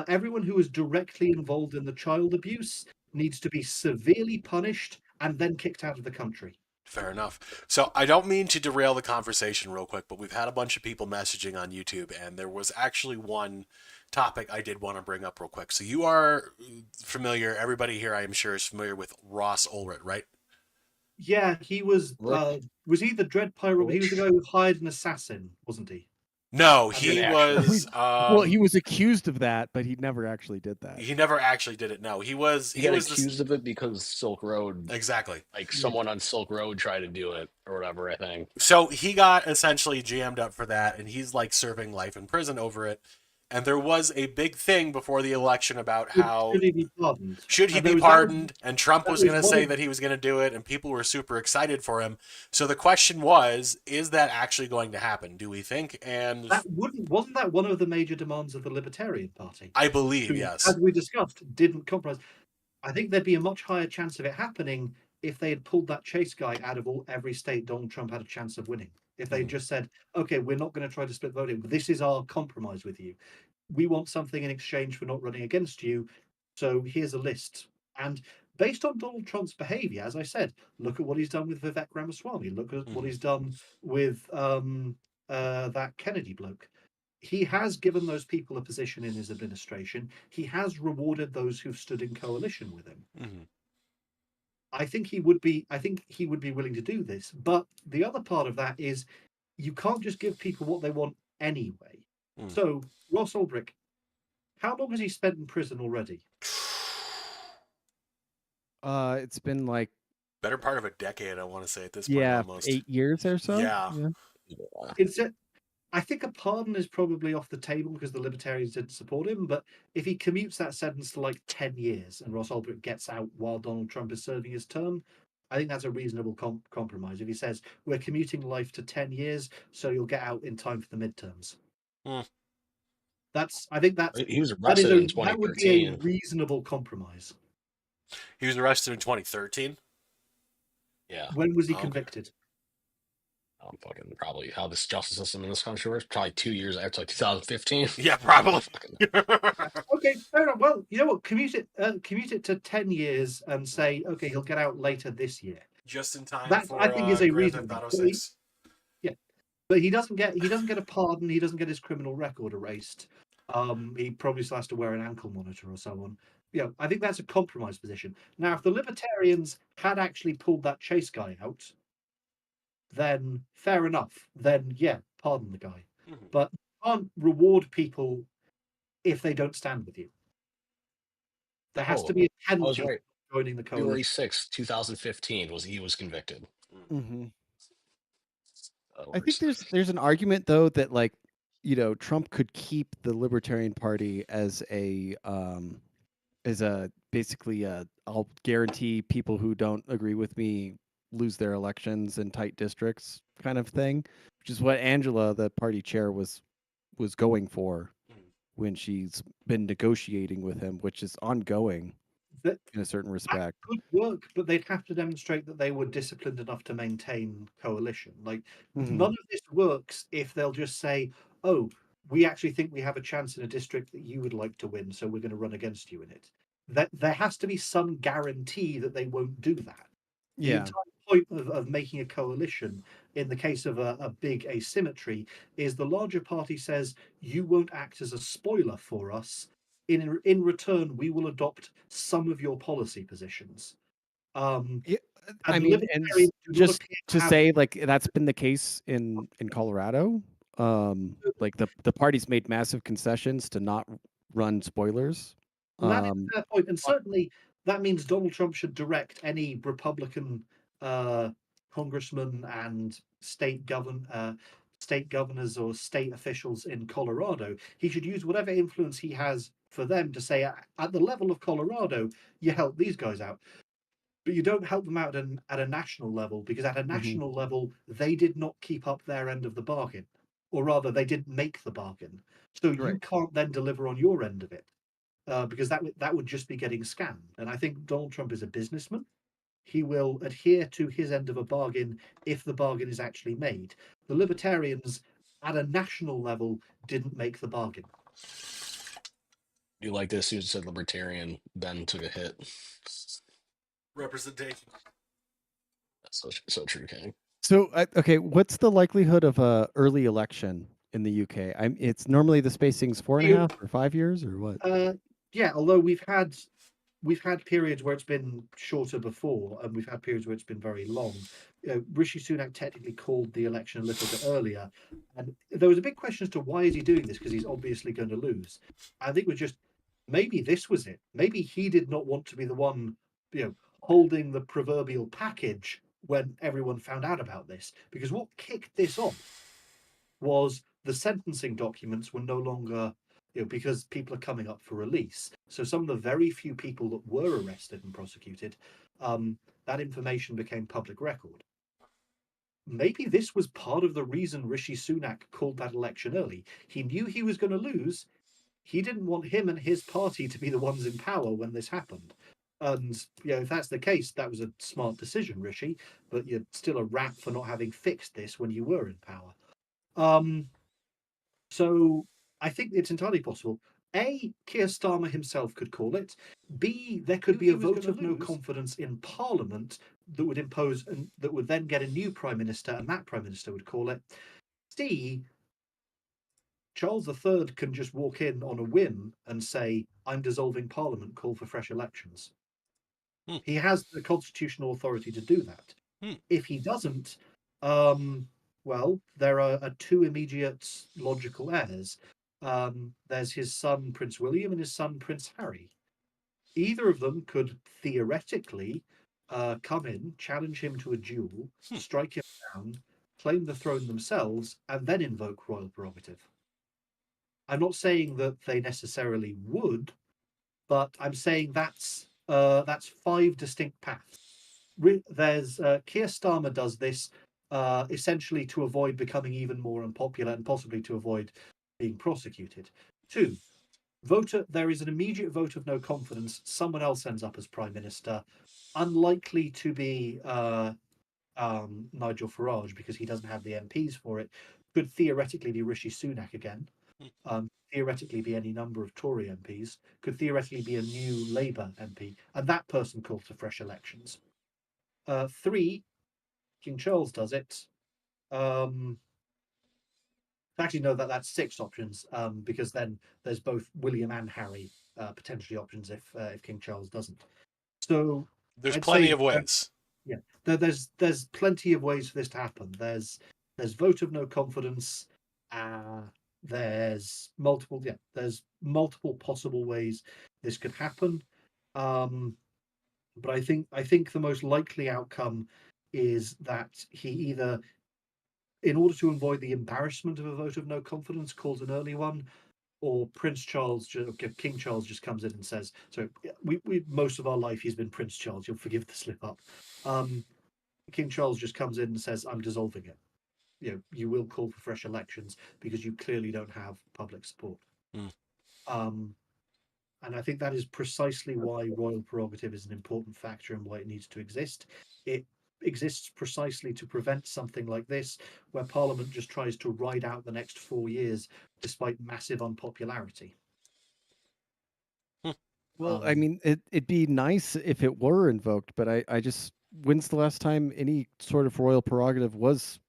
Everyone who is directly involved in the child abuse needs to be severely punished and then kicked out of the country. Fair enough. So I don't mean to derail the conversation real quick, but we've had a bunch of people messaging on YouTube, and there was actually one topic I did want to bring up real quick. So you are familiar, everybody here I am sure is familiar with Ross Ulrich, right? Yeah, he was he the Dread Pirate? He was the guy who hired an assassin, wasn't he? No, I he mean, was. Well, he was accused of that, but he never actually did that. He never actually did it. No, he was. He got accused of it because Silk Road. Exactly. Like someone on Silk Road tried to do it or whatever, I think. So he got essentially jammed up for that, and he's like serving life in prison over it. And there was a big thing before the election about how should he be pardoned? Should he be pardoned? And Trump was going to say that he was going to do it, and people were super excited for him. So the question was, is that actually going to happen? Do we think? And that wasn't that one of the major demands of the Libertarian Party? I believe, who, yes. as we discussed, didn't compromise. I think there'd be a much higher chance of it happening if they had pulled that Chase guy out of every state Donald Trump had a chance of winning. If they just said, okay, we're not going to try to split voting, but this is our compromise with you. We want something in exchange for not running against you. So here's a list. And based on Donald Trump's behavior, as I said, look at what he's done with Vivek Ramaswamy. Look at what he's done with that Kennedy bloke. He has given those people a position in his administration. He has rewarded those who've stood in coalition with him. Mm-hmm. I think he would be willing to do this. But the other part of that is you can't just give people what they want anyway. So Ross Ulbricht, how long has he spent in prison already? It's been like better part of a decade, I want to say at this point. Yeah, almost 8 years or so. Yeah. I think a pardon is probably off the table because the Libertarians didn't support him. But if he commutes that sentence to like 10 years and Ross Ulbricht gets out while Donald Trump is serving his term, I think that's a reasonable compromise. If he says, we're commuting life to 10 years, so you'll get out in time for the midterms. I think he was arrested in 2013. That would be a reasonable compromise. He was arrested in 2013? Yeah. When was he convicted? Fucking probably how this justice system in this country works. Probably 2 years after, like 2015. Yeah, probably. Okay, fair enough. Well, you know what? Commute it to 10 years and say, okay, he'll get out later this year. Just in time that, for I think is a Grand reasonable. Theft Auto 6. Yeah, but he doesn't get a pardon. He doesn't get his criminal record erased. He probably still has to wear an ankle monitor or so on. I think that's a compromise position. Now, if the Libertarians had actually pulled that Chase guy out, then fair enough. Then yeah, pardon the guy. But you can't reward people if they don't stand with you. There has to be a penalty for joining the coalition. February 6th, 2015 he was convicted. I think there's an argument though that like Trump could keep the Libertarian Party as a basically I'll guarantee people who don't agree with me lose their elections in tight districts kind of thing, which is what Angela, the party chair, was going for when she's been negotiating with him, which is ongoing in a certain respect. That could work, but they'd have to demonstrate that they were disciplined enough to maintain coalition. Like none of this works if they'll just say, oh, we actually think we have a chance in a district that you would like to win, so we're going to run against you in it. That there has to be some guarantee that they won't do that. The entire point of making a coalition in the case of a big asymmetry is the larger party says you won't act as a spoiler for us. In return, we will adopt some of your policy positions. Yeah, And I the mean, and libertarians do not just appear to have. say, like, that's been the case in Colorado. Like the party's made massive concessions to not run spoilers. And that is a fair point, and on- certainly that means Donald Trump should direct any Republican congressman and state governors or state officials in Colorado. He should use whatever influence he has for them to say, at the level of Colorado, you help these guys out, but you don't help them out at a national level, because at a Mhm. national level they did not keep up their end of the bargain, or rather, they didn't make the bargain. So you Right. can't then deliver on your end of it. Because that would just be getting scammed. And I think Donald Trump is a businessman. He will adhere to his end of a bargain if the bargain is actually made. The libertarians, at a national level, didn't make the bargain. You like this? You said libertarian. Ben took a hit. Representation. That's so true, King. So, okay, what's the likelihood of a early election in the UK? It's normally the spacing's 4.5 or 5 years or what? Yeah, although we've had periods where it's been shorter before, and we've had periods where it's been very long. Rishi Sunak technically called the election a little bit earlier, and there was a big question as to why is he doing this, because he's obviously going to lose. I think it was just, maybe this was it. Maybe he did not want to be the one, holding the proverbial package when everyone found out about this, because what kicked this off was the sentencing documents were no longer, because people are coming up for release. So some of the very few people that were arrested and prosecuted, that information became public record. Maybe this was part of the reason Rishi Sunak called that election early. He knew he was going to lose. He didn't want him and his party to be the ones in power when this happened. And if that's the case, that was a smart decision, Rishi. But you're still a rat for not having fixed this when you were in power. So I think it's entirely possible. A, Keir Starmer himself could call it. B, there could be a vote of no confidence in Parliament that would impose, and that would then get a new Prime Minister, and that Prime Minister would call it. C, Charles III can just walk in on a whim and say, I'm dissolving Parliament, call for fresh elections. He has the constitutional authority to do that. If he doesn't, well, there are two immediate logical heirs. There's his son, Prince William, and his son, Prince Harry. Either of them could theoretically come in, challenge him to a duel, strike him down, claim the throne themselves, and then invoke royal prerogative. I'm not saying that they necessarily would, but I'm saying that's 5 distinct paths. There's Keir Starmer does this essentially to avoid becoming even more unpopular and possibly to avoid being prosecuted. 2, there is an immediate vote of no confidence. Someone else ends up as prime minister, unlikely to be Nigel Farage, because he doesn't have the MPs for it. Could theoretically be Rishi Sunak again. Theoretically be any number of Tory MPs. Could theoretically be a new Labour MP, and that person calls for fresh elections. 3, King Charles does it. Actually, no, that's 6 options, because then there's both William and Harry potentially options if King Charles doesn't. So There's I'd plenty say, of ways. yeah, there's plenty of ways for this to happen. There's vote of no confidence. There's multiple possible ways this could happen. But I think the most likely outcome is that he either, in order to avoid the embarrassment of a vote of no confidence, calls an early one, or King Charles just comes in and says, so we most of our life he's been Prince Charles, you'll forgive the slip up. King Charles just comes in and says, I'm dissolving it. You will call for fresh elections because you clearly don't have public support. And I think that is precisely why royal prerogative is an important factor and why it needs to exist. It exists precisely to prevent something like this, where Parliament just tries to ride out the next 4 years despite massive unpopularity. Well, I mean, it'd be nice if it were invoked, but I just, when's the last time any sort of royal prerogative was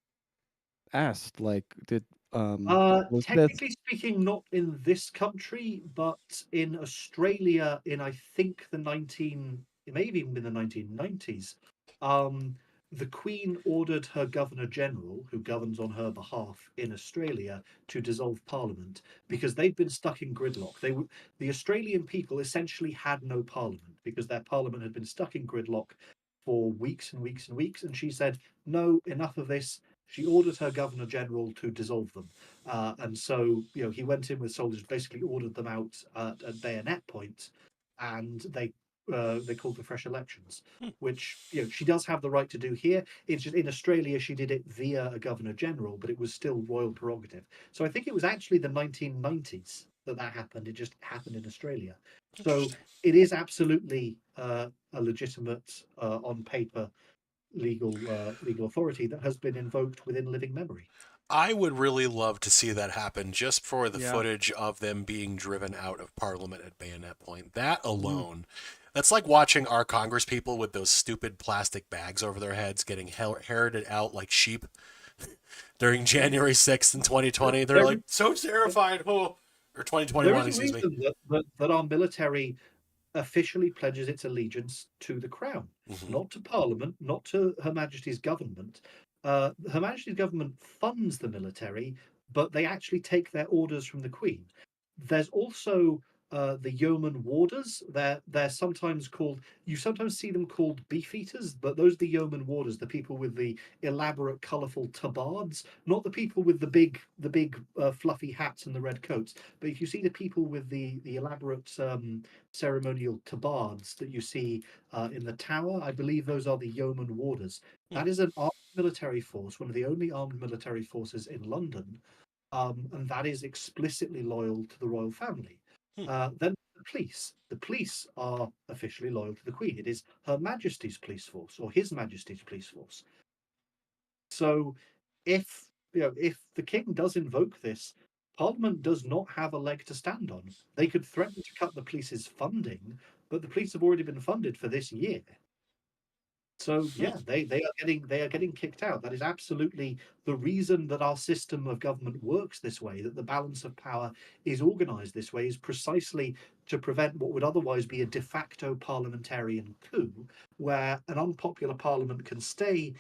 asked? Like, did Elizabeth? Technically speaking, not in this country, but in Australia in, I think, the it may have even been the 1990s. The Queen ordered her Governor General, who governs on her behalf in Australia, to dissolve Parliament because they'd been stuck in gridlock. The Australian people essentially had no Parliament because their Parliament had been stuck in gridlock for weeks and weeks and weeks. And she said, "No, enough of this." She ordered her Governor General to dissolve them, and so he went in with soldiers, basically ordered them out at bayonet point, and they called for fresh elections, which she does have the right to do here. It's just in Australia she did it via a Governor General, but it was still royal prerogative. So I think it was actually the 1990s that happened. It just happened in Australia. So it is absolutely a legitimate, on paper, legal authority that has been invoked within living memory. I would really love to see that happen just for the Yeah. footage of them being driven out of Parliament at bayonet point. That alone, that's like watching our Congress people with those stupid plastic bags over their heads getting heralded out like sheep during January 6th in 2020. They're like so terrified. Oh, or 2021, There is a excuse me. reason that our military officially pledges its allegiance to the crown, not to Parliament, not to Her Majesty's government. Her Majesty's government funds the military, but they actually take their orders from the Queen. There's also the yeoman warders. They're sometimes called. You sometimes see them called beefeaters, but those are the yeoman warders, the people with the elaborate, colourful tabards, not the people with the big fluffy hats and the red coats. But if you see the people with the elaborate ceremonial tabards that you see in the tower, I believe those are the yeoman warders. That is an armed military force, one of the only armed military forces in London, and that is explicitly loyal to the royal family. Then the police. The police are officially loyal to the Queen. It is Her Majesty's police force or His Majesty's police force. So, if if the King does invoke this, Parliament does not have a leg to stand on. They could threaten to cut the police's funding, but the police have already been funded for this year. So yeah, they are getting kicked out. That is absolutely the reason that our system of government works this way, that the balance of power is organized this way, is precisely to prevent what would otherwise be a de facto parliamentarian coup, where an unpopular parliament can stay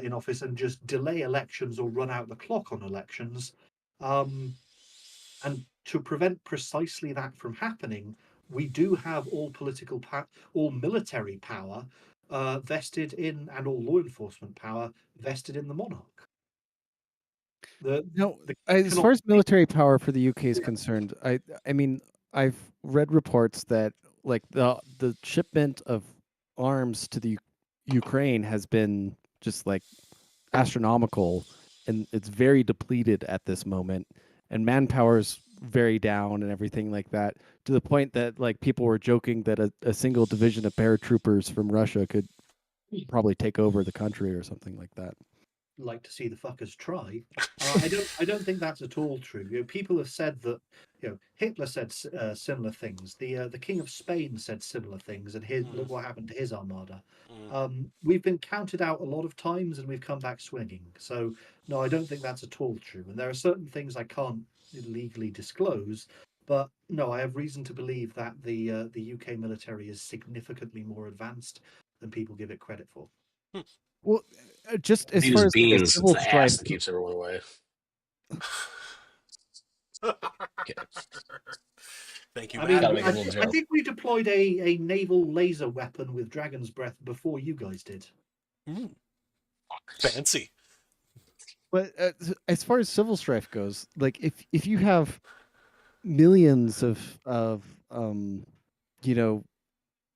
in office and just delay elections or run out the clock on elections. And to prevent precisely that from happening, we do have all military power vested in, and all law enforcement power vested in the monarch. No, The as cannot far as be- military power for the UK is Yeah. concerned, I mean, I've read reports that like the shipment of arms to the Ukraine has been just like astronomical, and it's very depleted at this moment, and manpower's very down and everything like that, to the point that like people were joking that a single division of paratroopers from Russia could probably take over the country or something like that. like to see the fuckers try. I don't think that's at all true. People have said that. Hitler said similar things. The King of Spain said similar things, and look what happened to his armada. We've been counted out a lot of times, and we've come back swinging. So no, I don't think that's at all true. And there are certain things I can't legally disclose, but no, I have reason to believe that the UK military is significantly more advanced than people give it credit for. Well, just as These far as like a beans, it's civil the strife, ass that keeps everyone away. Okay. Thank you, I Matt. mean, Gotta make a I, little I joke. think we deployed a naval laser weapon with Dragon's Breath before you guys did. Fancy. but as far as civil strife goes, like if you have millions of you know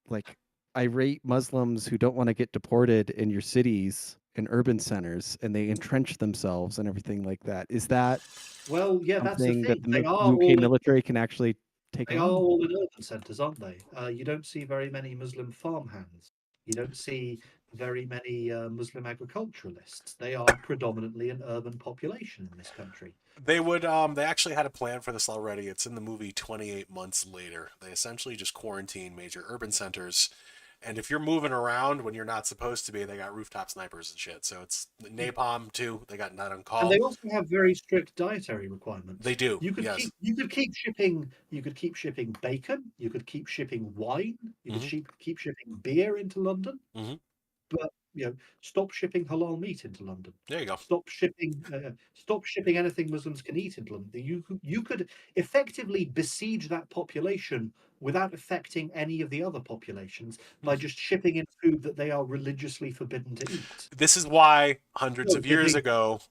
like irate Muslims who don't want to get deported in your cities and urban centers, and they entrench themselves and everything like that, is that Well, yeah, that's the something that thing. the UK military can actually take They are on? all in urban centres, aren't they? You don't see very many Muslim farmhands. You don't see very many Muslim agriculturalists. They are predominantly an urban population in this country. They would they actually had a plan for this already. It's in the movie 28 Months Later. They essentially just quarantine major urban centers And if you're moving around when you're not supposed to be, they got rooftop snipers and shit. So it's napalm too. They got that on And call. they also have very strict dietary requirements. They do. You could Yes. keep shipping bacon. You could keep shipping wine. You could keep shipping beer into London. Mhm. But stop shipping halal meat into London. There you go. Stop shipping anything Muslims can eat into London. You could effectively besiege that population without affecting any of the other populations by just shipping in food that they are religiously forbidden to eat. This is why hundreds No, of but years they- ago,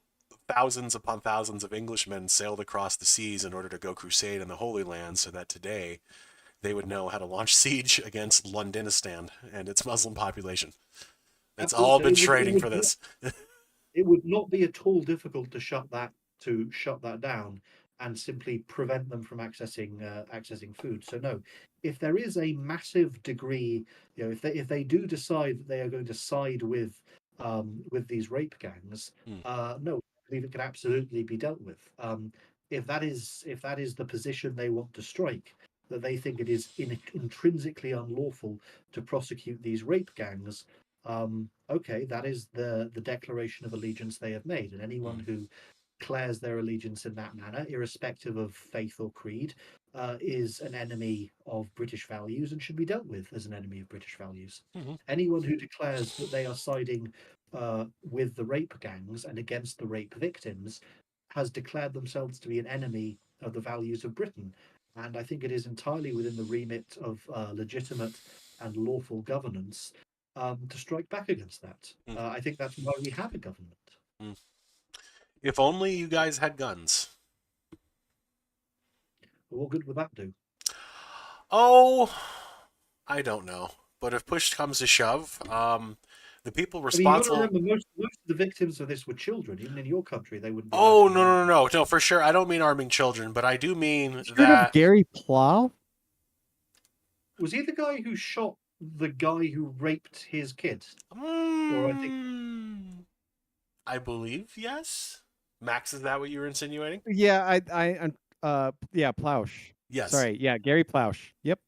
thousands upon thousands of Englishmen sailed across the seas in order to go crusade in the Holy Land, so that today they would know how to launch siege against Londonistan and its Muslim population. It's Absolutely. all been It would- it training would for not- this. It would not be at all difficult to shut that down and simply prevent them from accessing food. So no, if there is a massive degree, if they do decide that they are going to side with these rape gangs, no, I believe it can absolutely be dealt with. If that is the position they want to strike, that they think it is intrinsically unlawful to prosecute these rape gangs, okay, that is the declaration of allegiance they have made, and anyone who declares their allegiance in that manner, irrespective of faith or creed, is an enemy of British values and should be dealt with as an enemy of British values. Anyone who declares that they are siding with the rape gangs and against the rape victims has declared themselves to be an enemy of the values of Britain. And I think it is entirely within the remit of legitimate and lawful governance to strike back against that. I think that's why we have a government. If only you guys had guns. What good would that do? Oh, I don't know. But if push comes to shove, the people I mean, you got to responsible. remember most of the victims of this were children. Even in your country, they wouldn't be. Oh, allowed to marry. no, for sure. I don't mean arming children, but I do mean Heard of that. Gary Plow? Was he the guy who shot the guy who raped his kid? Or I think I believe yes. Max, is that what you were insinuating? Yeah, yeah, Plausch. Yes. Sorry, yeah, Gary Plausch. Yep.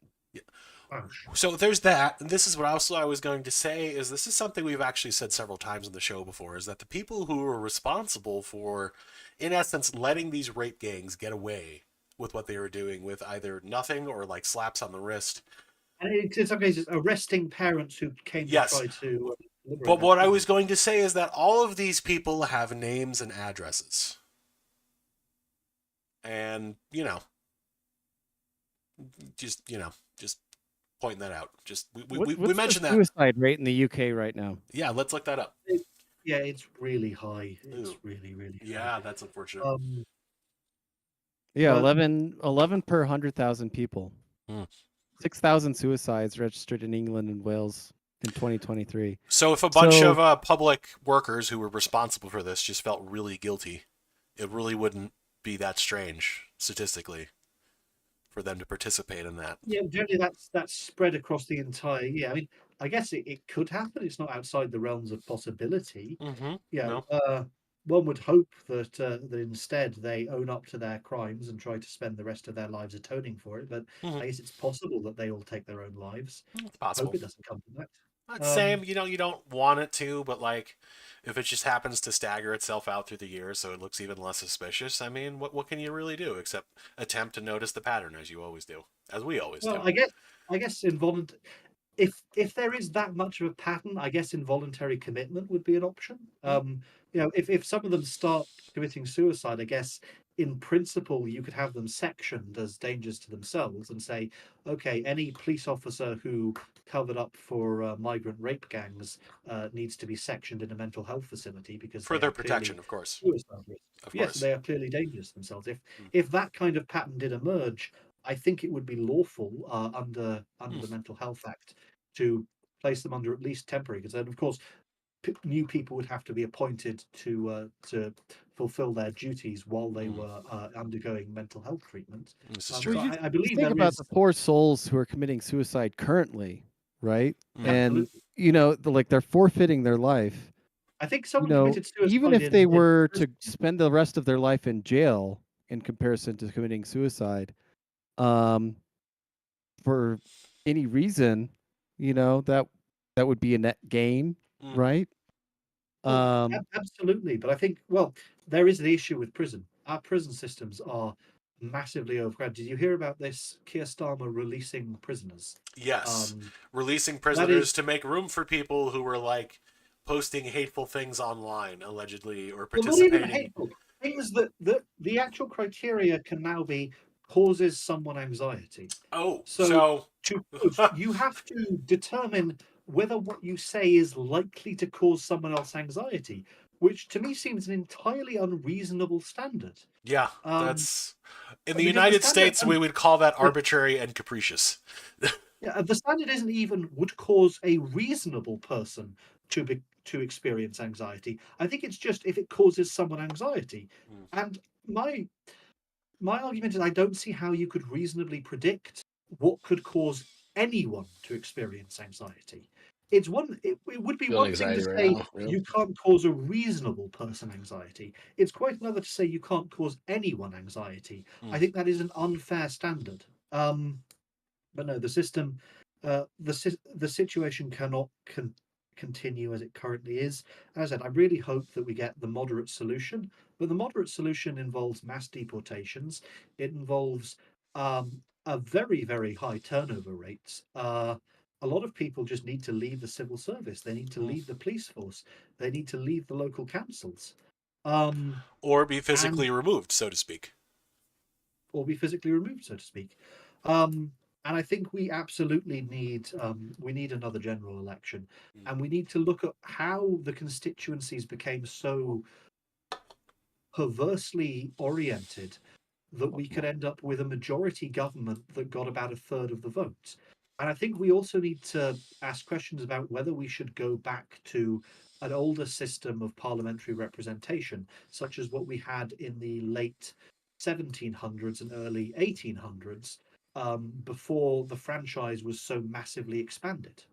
So there's that. And this is what also I was going to say is this is something we've actually said several times on the show before, is that the people who are responsible for, in essence, letting these rape gangs get away with what they were doing with either nothing or like slaps on the wrist. And in some cases, arresting parents who came to Yes. try to. But what I was going to say is that all of these people have names and addresses. And, just pointing that out. Just we What's mentioned the that. suicide rate in the UK right now? Yeah, let's look that up. Yeah, it's really high. It's Ooh. really, really high. Yeah, that's unfortunate. Yeah, But- 11 per 100,000 people. 6,000 suicides registered in England and Wales in 2023. So if a bunch of public workers who were responsible for this just felt really guilty, it really wouldn't be that strange statistically for them to participate in that. Yeah, generally that's spread across the entire. Yeah, I mean, I guess it could happen. It's not outside the realms of possibility. Mm-hmm. Yeah, one would hope that that instead they own up to their crimes and try to spend the rest of their lives atoning for it. But I guess it's possible that they all take their own lives. It's possible. Hope it doesn't come to that. Same, you don't want it to, but like, if it just happens to stagger itself out through the years, so it looks even less suspicious. I mean, what can you really do except attempt to notice the pattern, as you always do, as we always do. I guess involuntary. If there is that much of a pattern, I guess involuntary commitment would be an option. If some of them start committing suicide, I guess in principle you could have them sectioned as dangers to themselves and say, okay, any police officer who covered up for migrant rape gangs needs to be sectioned in a mental health facility because for their protection, of course. Suicide risk. Of yes, course. they are clearly dangerous to themselves. If that kind of pattern did emerge, I think it would be lawful under the Mental Health Act to place them under at least temporary, because then, of course, new people would have to be appointed to fulfill their duties while they were undergoing mental health treatment. This is true. I believe Think about the poor souls who are committing suicide currently, right? And they're forfeiting their life. I think someone committed suicide even if they were to spend the rest of their life in jail in comparison to committing suicide, for any reason, that would be a net gain, Mhm. right? Well, absolutely. But I think, well, there is the issue with prison. Our prison systems are massively overcrowded. Did you hear about this? Keir Starmer releasing prisoners. Yes, releasing That is, prisoners to make room for people who were like posting hateful things online, allegedly, or well, not even participating. hateful things that the actual criteria can now be causes someone anxiety. Oh, So so to post, you have to determine whether what you say is likely to cause someone else anxiety, which to me seems an entirely unreasonable standard. yeah, Um, that's in the because the United standard, States we would call that yeah, arbitrary and capricious. yeah, the standard isn't even would cause a reasonable person to experience anxiety. I think it's just if it causes someone anxiety. Mm. And my my argument is I don't see how you could reasonably predict what could cause anyone to experience anxiety. It would be Feeling one thing to anxiety right say now. Yep. you can't cause a reasonable person anxiety. It's quite another to say you can't cause anyone anxiety. I Mm. think that is an unfair standard. But no, the system, the situation cannot continue as it currently is. As I said, I really hope that we get the moderate solution, but the moderate solution involves mass deportations. It involves a very high turnover rates. A lot of people just need to leave the civil service. They need to Mm. leave the police force. They need to leave the local councils. Um, Or be and physically removed, so to speak. or be physically removed, so to speak. Um, and I think we absolutely need we need another general election, Mm. and we need to look at how the constituencies became so perversely oriented that we could end up with a majority government that got about a third of the vote. And I think we also need to ask questions about whether we should go back to an older system of parliamentary representation, such as what we had in the late 1700s and early 1800s, before the franchise was so massively expanded.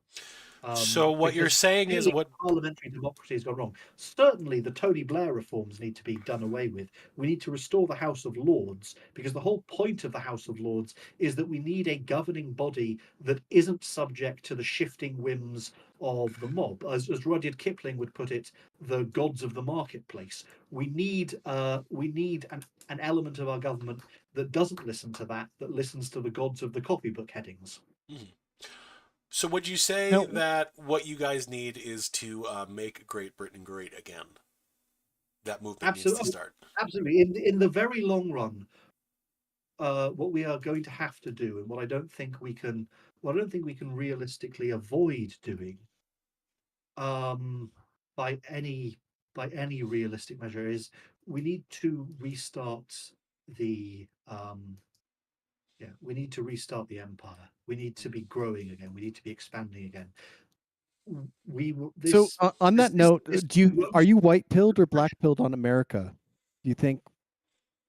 So what you're Because saying is clearly what parliamentary democracy has gone wrong. Certainly, the Tony Blair reforms need to be done away with. We need to restore the House of Lords because the whole point of the House of Lords is that we need a governing body that isn't subject to the shifting whims of the mob. As Rudyard Kipling would put it, the gods of the marketplace. We need an element of our government that doesn't listen to that, that listens to the gods of the copybook headings. Mhm. So would you say Now, that what you guys need is to make Great Britain great again? That movement needs to Absolutely, start. absolutely. In the very long run, what we are going to have to do, and what I don't think we can realistically avoid doing, um, by any by any realistic measure, is we need to restart the we need to restart the empire. We need to be growing again. We need to be expanding again. We will so this on this that this note, this are won't you white pilled or black pilled on America? Do you think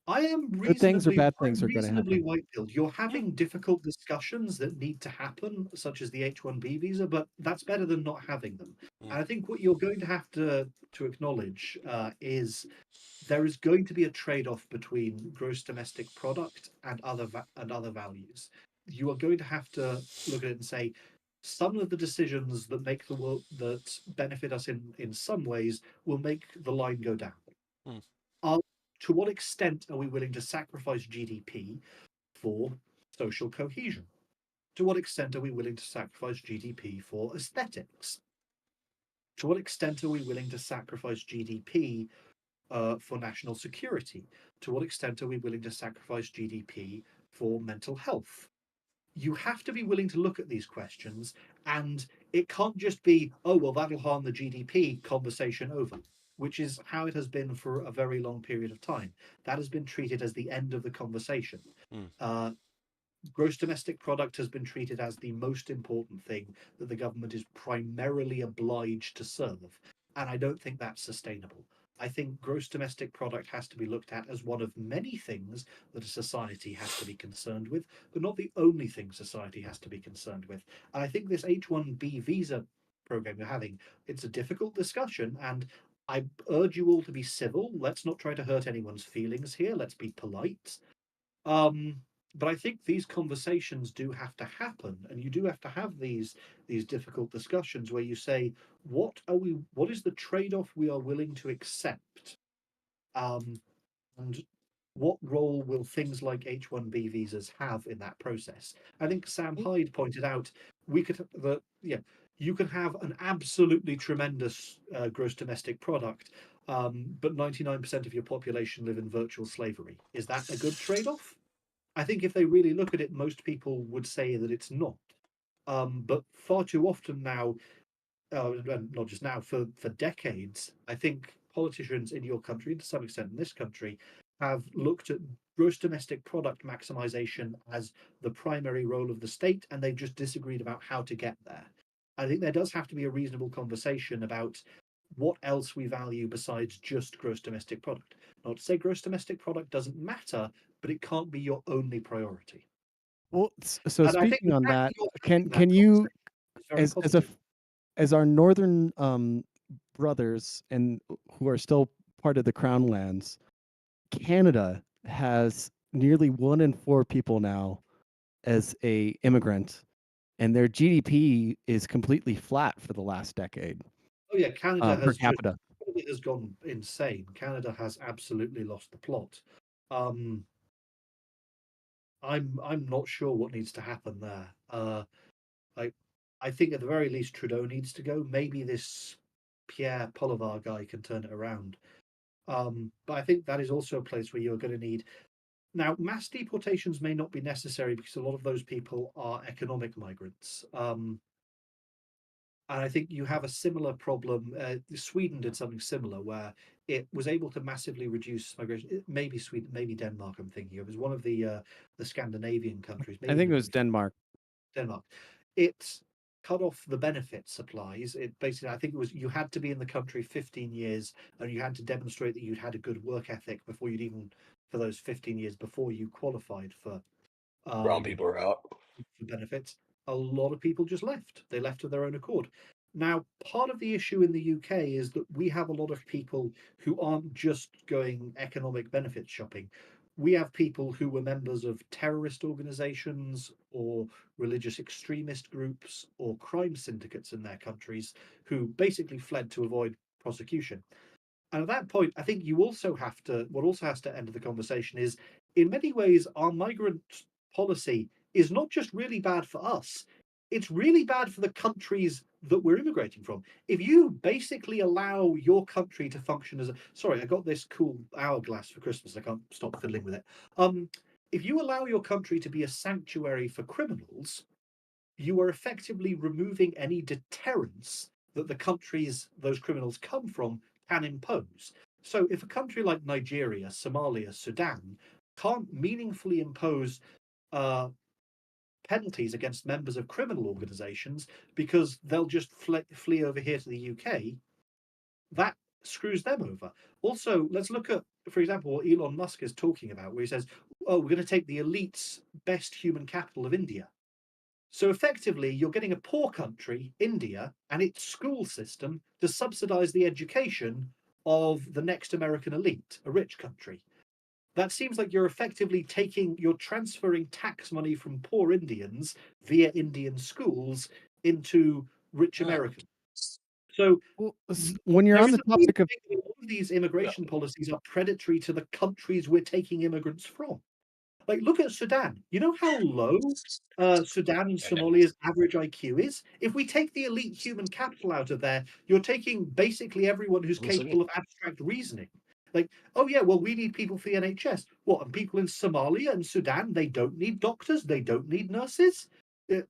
good things or bad I'm things are going to reasonably happen? white-pilled. You're Yeah. having difficult discussions that need to happen, such as the H-1B visa, but that's better than not having them. Mm. And I think what you're going to have to acknowledge is there is going to be a trade-off between gross domestic product and other values. You are going to have to look at it and say some of the decisions that make the world that benefit us in some ways will make the line go down. Mm. Are, to what extent are we willing to sacrifice GDP for social cohesion? To what extent are we willing to sacrifice GDP for aesthetics? To what extent are we willing to sacrifice GDP for national security? To what extent are we willing to sacrifice GDP for mental health? You have to be willing to look at these questions, and it can't just be, oh, well, that'll harm the GDP, conversation over, which is how it has been for a very long period of time. That has been treated as the end of the conversation. Mm. Uh, Gross domestic product has been treated as the most important thing that the government is primarily obliged to serve. And I don't think that's sustainable. I think gross domestic product has to be looked at as one of many things that a society has to be concerned with, but not the only thing society has to be concerned with. And I think this H-1B visa program you're having, it's a difficult discussion, and I urge you all to be civil. Let's not try to hurt anyone's feelings here. Let's be polite. Um, But I think these conversations do have to happen, and you do have to have these difficult discussions where you say, what is the trade-off we are willing to accept? And what role will things like H-1B visas have in that process? I think Sam Hyde pointed out you can have an absolutely tremendous gross domestic product, but 99% of your population live in virtual slavery. Is that a good trade-off? I think if they really look at it, most people would say that it's not. But far too often now, and not just now, for decades, I think politicians in your country, to some extent in this country, have looked at gross domestic product maximization as the primary role of the state, and they've just disagreed about how to get there. I think there does have to be a reasonable conversation about what else we value besides just gross domestic product. Not to say gross domestic product doesn't matter, but it can't be your only priority. Well, so And I think speaking the on fact that, you're can having that can you, conversation is very as positive. as our northern brothers and who are still part of the Crown lands, Canada has nearly 1 in 4 people now as a immigrant, and their GDP is completely flat for the last decade, Oh yeah, per capita. Canada has gone insane. Canada has absolutely lost the plot. Um, I'm not sure what needs to happen there. I I think at the very least Trudeau needs to go. Maybe this Pierre Polivar guy can turn it around. But I think that is also a place where you're going to need. Now, mass deportations may not be necessary because a lot of those people are economic migrants. And I think you have a similar problem. Sweden did something similar where it was able to massively reduce migration. Maybe Sweden, maybe Denmark. I'm thinking of, it was one of the Scandinavian countries. I Maybe think it was Denmark. Denmark. It cut off the benefit supplies. It basically, I think it was, you had to be in the country 15 years, and you had to demonstrate that you'd had a good work ethic before you'd even, for those 15 years before you qualified for Brown people are out. benefits. A lot of people just left. They left of their own accord. Now, part of the issue in the UK is that we have a lot of people who aren't just going economic benefit shopping. We have people who were members of terrorist organizations or religious extremist groups or crime syndicates in their countries who basically fled to avoid prosecution. And at that point, I think you also have to, what also has to enter the conversation is, in many ways, our migrant policy is not just really bad for us, it's really bad for the countries that we're immigrating from. If you basically allow your country to function as a, sorry, I got this cool hourglass for Christmas, I can't stop fiddling with it. If you allow your country to be a sanctuary for criminals, you are effectively removing any deterrence that the countries those criminals come from can impose. So if a country like Nigeria, Somalia, Sudan can't meaningfully impose penalties against members of criminal organizations because they'll just flee over here to the UK, that screws them over. Also, let's look at, for example, what Elon Musk is talking about, where he says, oh, we're going to take the elite's best human capital of India. So effectively, you're getting a poor country, India, and its school system to subsidize the education of the next American elite, a rich country. That seems like you're effectively you're transferring tax money from poor Indians via Indian schools into rich Americans. So Well, when you're there on is the a topic of, all of these immigration policies are predatory to the countries we're taking immigrants from. Like, look at Sudan. You know how low Sudan and Somalia's average IQ is? If we take the elite human capital out of there, you're taking basically everyone who's capable of abstract reasoning. Like, oh yeah, well, we need people for the NHS. What? And people in Somalia and Sudan, they don't need doctors, they don't need nurses.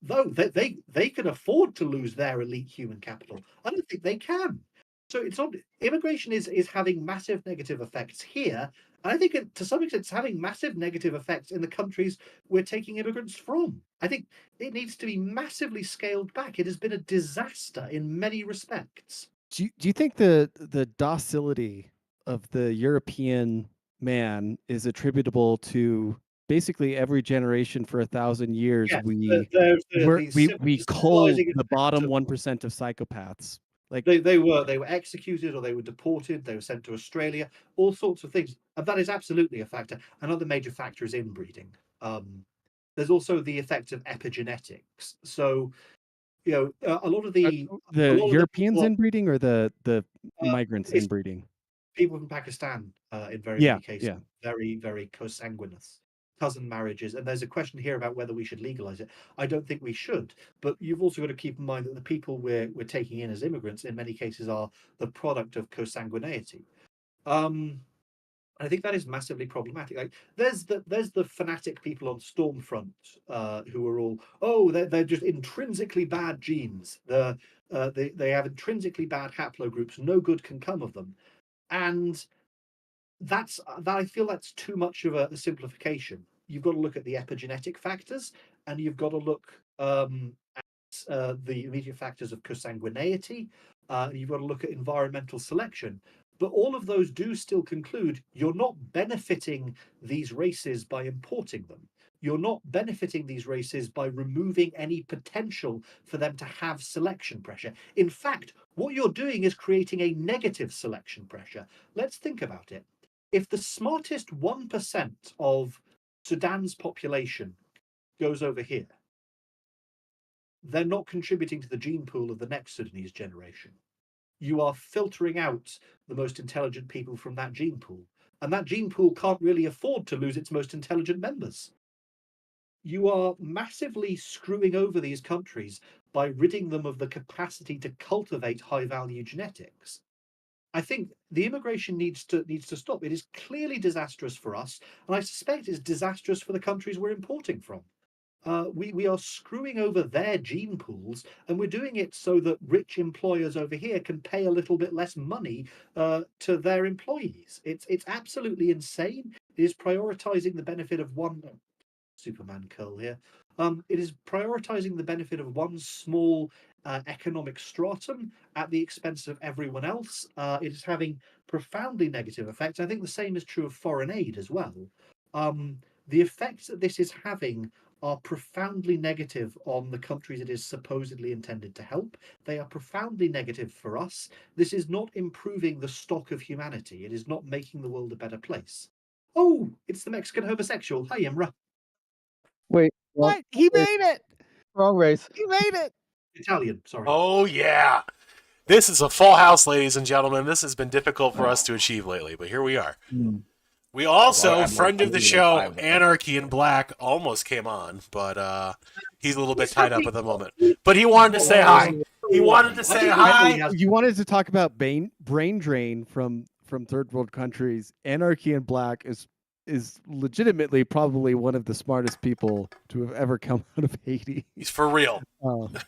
Though they can afford to lose their elite human capital. I don't think they can. So it's on immigration is having massive negative effects here. And I think to some extent it's having massive negative effects in the countries we're taking immigrants from. I think it needs to be massively scaled back. It has been a disaster in many respects. do you think the docility of the European man is attributable to basically every generation for 1,000 years Yes, we there's we cull civilizing the bottom effect 1% of psychopaths? Like, they were executed or they were deported, they were sent to Australia, all sorts of things. And that is absolutely a factor. Another major factor is inbreeding. there's also the effect of epigenetics. So, a lot of the Europeans people, inbreeding or the migrants it's inbreeding? people from Pakistan, in very Yeah, many cases, yeah. very, very consanguineous cousin marriages. And there's a question here about whether we should legalize it. I don't think we should, but you've also got to keep in mind that the people we're taking in as immigrants in many cases are the product of consanguinity. I think that is massively problematic. Like, there's the fanatic people on Stormfront, who are all, they're just intrinsically bad genes. They have intrinsically bad haplogroups. No good can come of them, and that I feel that's too much of a simplification. You've got to look at the epigenetic factors, and you've got to look at the immediate factors of consanguinity. You've got to look at environmental selection. But all of those do still conclude you're not benefiting these races by importing them. You're not benefiting these races by removing any potential for them to have selection pressure. In fact, what you're doing is creating a negative selection pressure. Let's think about it. If the smartest 1% of Sudan's population goes over here, they're not contributing to the gene pool of the next Sudanese generation. You are filtering out the most intelligent people from that gene pool. And that gene pool can't really afford to lose its most intelligent members. You are massively screwing over these countries by ridding them of the capacity to cultivate high value genetics. I think the immigration needs to stop. It is clearly disastrous for us, and I suspect it's disastrous for the countries we're importing from. We are screwing over their gene pools, and we're doing it so that rich employers over here can pay a little bit less money to their employees. It's absolutely insane. It is prioritizing the benefit of one Superman curl here. It is prioritizing the benefit of one small economic stratum at the expense of everyone else. It is having profoundly negative effects. I think the same is true of foreign aid as well. The effects that this is having are profoundly negative on the countries it is supposedly intended to help. They are profoundly negative for us. This is not improving the stock of humanity. It is not making the world a better place. Oh, it's the Mexican homosexual. Hi, Imra. Wait, What? He made it. wrong race. He made it. Italian, sorry. Oh, yeah. This is a full house, ladies and gentlemen. This has been difficult for us to achieve lately, but here we are. We also, friend of the show, Anarchy in Black, almost came on, but he's a little bit tied up at the moment. But he wanted to say hi. He wanted to say hi. You wanted to talk about brain drain from third world countries. Anarchy in Black is legitimately probably one of the smartest people to have ever come out of Haiti. He's for real.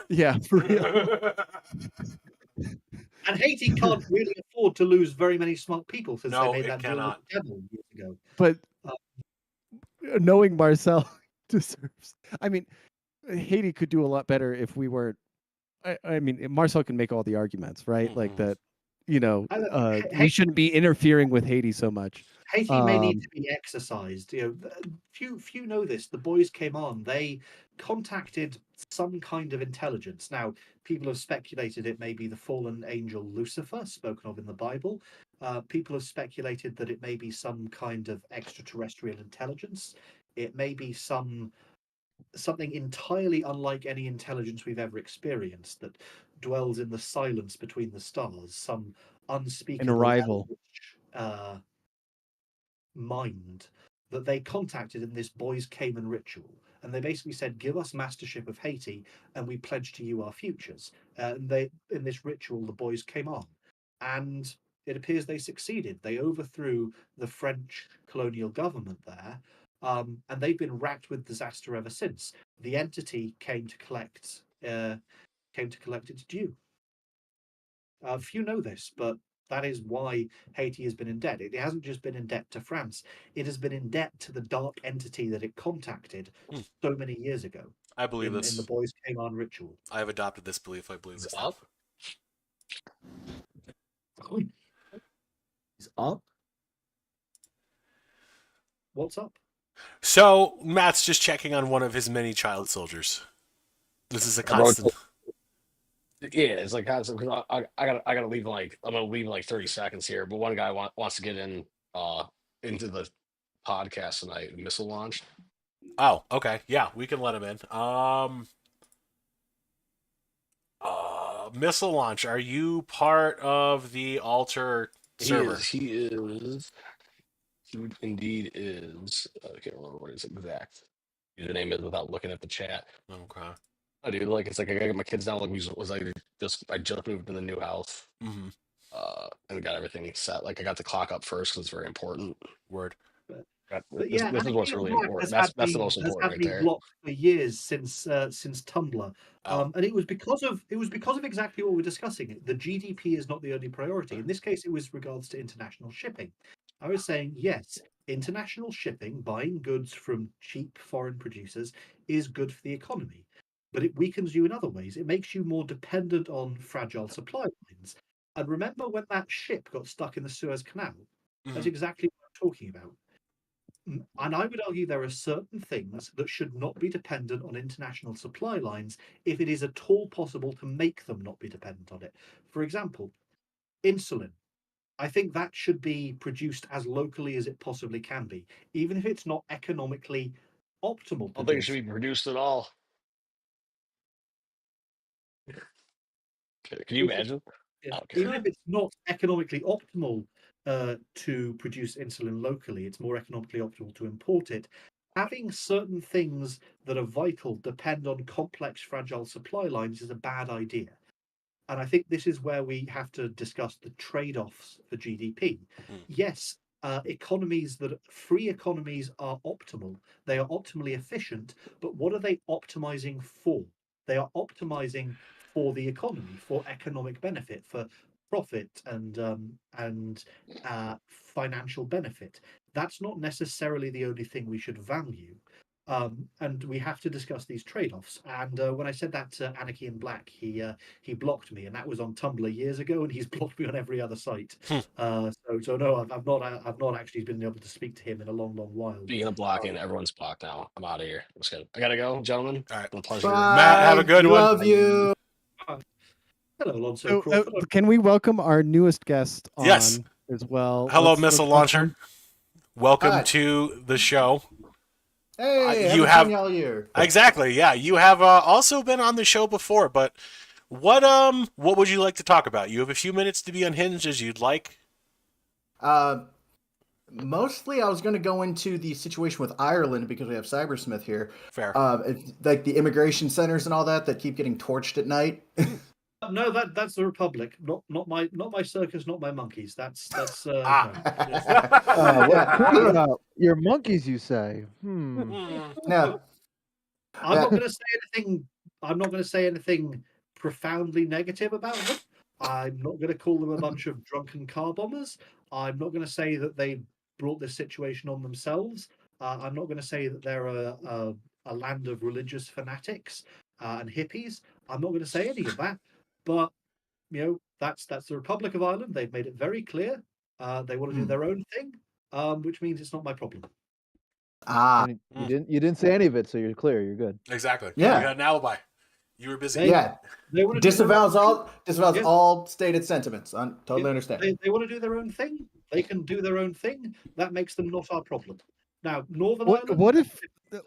Yeah, for real. And Haiti can't really afford to lose very many smart people since No, they made it that deal with cannot. the devil years ago. But knowing Marcel deserves. I mean, Haiti could do a lot better if we weren't. I mean, Marcel can make all the arguments, right? Like that. We shouldn't be interfering with Haiti so much. Haiti may need to be exercised. Few know this. The boys came on. They contacted some kind of intelligence. Now, people have speculated it may be the fallen angel Lucifer, spoken of in the Bible. People have speculated that it may be some kind of extraterrestrial intelligence. It may be something entirely unlike any intelligence we've ever experienced that dwells in the silence between the stars. Some unspeakable An arrival. Mind that they contacted in this boys Cayman ritual, and they basically said, give us mastership of Haiti and we pledge to you our futures. And they, in this ritual, the boys came on, and it appears they succeeded. They overthrew the French colonial government there, and they've been racked with disaster ever since. The entity came to collect its due. Few know this, but that is why Haiti has been in debt. It hasn't just been in debt to France. It has been in debt to the dark entity that it contacted so many years ago. I believe in this. the boys came on ritual. I have adopted this belief. I believe this. Up. He's up. What's up? So Matt's just checking on one of his many child soldiers. This is a constant. Yeah, it's like constant. Cause I gotta leave in I'm gonna leave in like 30 seconds here. But one guy wants to get in into the podcast tonight. Missile launch. Oh, okay. Yeah, we can let him in. Missile launch. Are you part of the alter server? He is. He indeed is. I can't remember what his exact username is without looking at the chat. Okay. Oh, dude, like it's like I got my kids down. Like I just moved in the new house, Mm-hmm. and got everything set. Like I got the clock up first because it's very important. Word. But This, yeah, this is what's Anakin really Black important. has That's the most important had right me there. blocked for years since Tumblr, Oh. and it was because of exactly what we're discussing. The GDP is not the only priority. In this case, it was regards to international shipping. I was saying yes, international shipping, buying goods from cheap foreign producers, is good for the economy, but it weakens you in other ways. It makes you more dependent on fragile supply lines. And remember when that ship got stuck in the Suez Canal? That's Mhm. exactly what I'm talking about. And I would argue there are certain things that should not be dependent on international supply lines if it is at all possible to make them not be dependent on it. For example, insulin. I think that should be produced as locally as it possibly can be, even if it's not economically optimal I to don't think do it should so. be produced at all. Can you If it- imagine? yeah, I don't even care. if it's not economically optimal to produce insulin locally, it's more economically optimal to import it. Having certain things that are vital depend on complex, fragile supply lines is a bad idea. And I think this is where we have to discuss the trade-offs for GDP. Mm. Yes, free economies are optimal. They are optimally efficient, but what are they optimizing for? They are optimizing for the economy, for economic benefit, for profit and financial benefit. That's not necessarily the only thing we should value. And we have to discuss these trade-offs. And when I said that to Anarchy in Black, he blocked me, and that was on Tumblr years ago, and he's blocked me on every other site. Hmm. So no, I've not actually been able to speak to him in a long while. Speaking of blocking, everyone's blocked now. I'm out of here. Let's go. I gotta go, gentlemen. All right. It's been a pleasure. Matt, have a good one. Love you. Hello, Alonso So, Crawford. can we welcome our newest guest on Yes. as well? Hello, Let's missile welcome- launcher. Welcome Hi. to the show. Hey, you haven't have- seen y'all here. Exactly. Yeah, you have also been on the show before, but what would you like to talk about? You have a few minutes to be unhinged as you'd like. Mostly I was going to go into the situation with Ireland because we have Cybersmith here. Fair. It's like the immigration centers and all that keep getting torched at night. No, that's the Republic, not my circus, not my monkeys. That's Ah. no. Yeah. Your monkeys, you say? No. I'm not going to say anything. I'm not going to say anything profoundly negative about them. I'm not going to call them a bunch of drunken car bombers. I'm not going to say that they brought this situation on themselves. I'm not going to say that they're a land of religious fanatics and hippies. I'm not going to say any of that. But that's the Republic of Ireland. They've made it very clear. They want to do their own thing, which means it's not my problem. And you didn't say any of it, so you're clear. You're good. Exactly. Yeah. You got an alibi. You were busy. Yeah. They want to Disavows Yeah. all stated sentiments. I totally understand. They want to do their own thing. They can do their own thing. That makes them not our problem. Now, Northern Ireland.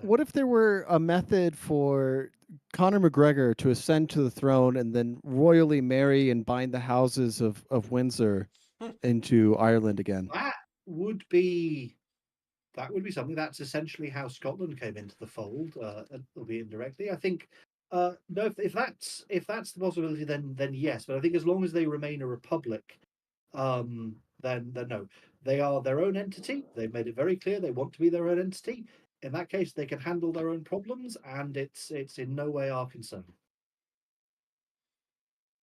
What if there were a method for Conor McGregor to ascend to the throne and then royally marry and bind the houses of Windsor into Ireland again? That would be something. That's essentially how Scotland came into the fold, albeit indirectly. I think. No, if that's the possibility, then yes. But I think as long as they remain a republic, then no. They are their own entity. They've made it very clear they want to be their own entity. In that case, they can handle their own problems, and it's in no way our concern.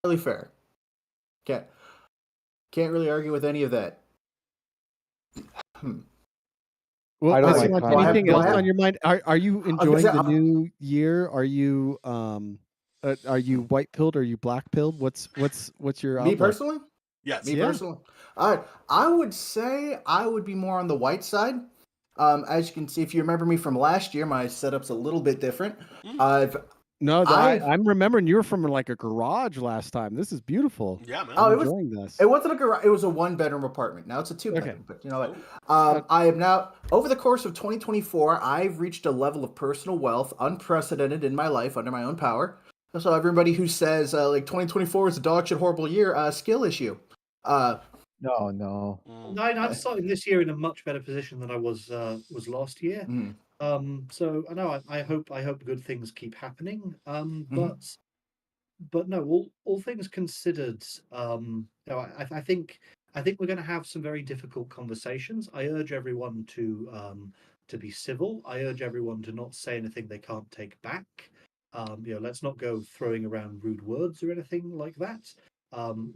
Really fair. Can't really argue with any of that. Well, I don't Missy, like Lunch, Conor. anything Do I else have- on your mind? Are you gonna enjoying say, the new year? Are you white pilled? Are you black pilled? What's your Me outlook? personally? Yes. Me Yeah. personally? All right. I would say I would be more on the white side. As you can see, if you remember me from last year, my setup's a little bit different. No, I've- I'm remembering you were from like a garage last time. This is beautiful. Yeah, man. Oh, I'm it was- enjoying this. It wasn't a garage. It was a 1-bedroom apartment. Now it's a 2-bedroom. Okay. But you know what? I am now, over the course of 2024, I've reached a level of personal wealth unprecedented in my life under my own power. So everybody who says like 2024 is a dog shit horrible year, skill issue. No. No, I'm starting this year in a much better position than I was last year. Mm. So I know I hope good things keep happening. Mm-hmm. But no, all things considered, you know, I think we're going to have some very difficult conversations. I urge everyone to be civil. I urge everyone to not say anything they can't take back. You know, let's not go throwing around rude words or anything like that.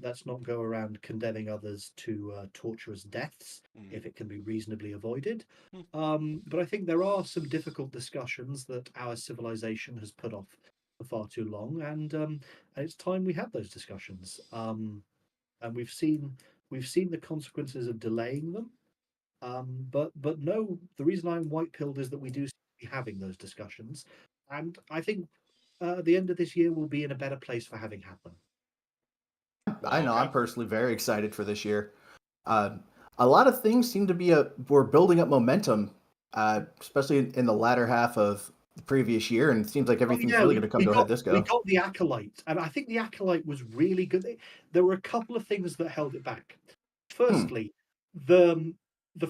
Let's not go around condemning others to torturous deaths if it can be reasonably avoided. But I think there are some difficult discussions that our civilization has put off for far too long, and it's time we had those discussions. And we've seen the consequences of delaying them. But no, the reason I'm white pilled is that we do seem to be having those discussions, and I think at the end of this year we'll be in a better place for having happen. I know. Okay. I'm personally very excited for this year. A lot of things seem to be we're building up momentum, especially in the latter half of the previous year, and it seems like everything's really going to come to a head this We go. got the Acolyte, and I think the Acolyte was really good. There were a couple of things that held it back. Firstly, the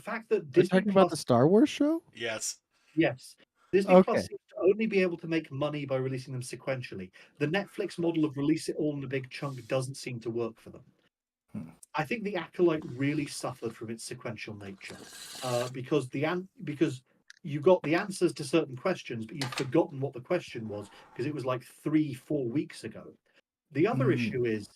fact that Are you Disney talking about the Plus, Star Wars show? Yes. yes, Disney Okay. Plus seems to only be able to make money by releasing them sequentially. The Netflix model of release it all in a big chunk doesn't seem to work for them. I think the Acolyte really suffered from its sequential nature, because you got the answers to certain questions, but you've forgotten what the question was because it was like 3-4 weeks ago. The other issue is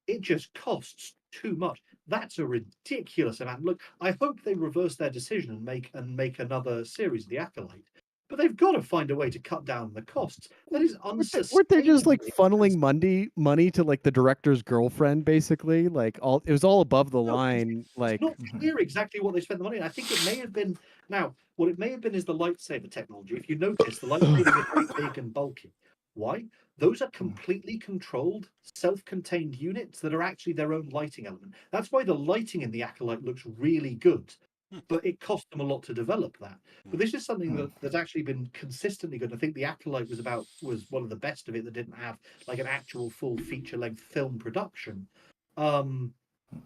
it just costs too much. That's a ridiculous amount. Look, I hope they reverse their decision and make another series of the Acolyte. But they've got to find a way to cut down the costs. That is unsustainable. Weren't they just like funneling money to like the director's girlfriend, basically? Like it was all above the line. Like It's not clear exactly what they spent the money on. I think it may have been what it may have been is the lightsaber technology. If you notice, the lightsabers are very big and bulky. Why? Those are completely controlled, self-contained units that are actually their own lighting element. That's why the lighting in the Acolyte looks really good. But it cost them a lot to develop that. But this is something that's actually been consistently good. I think the Acolyte was one of the best of it that didn't have like an actual full feature-length film production.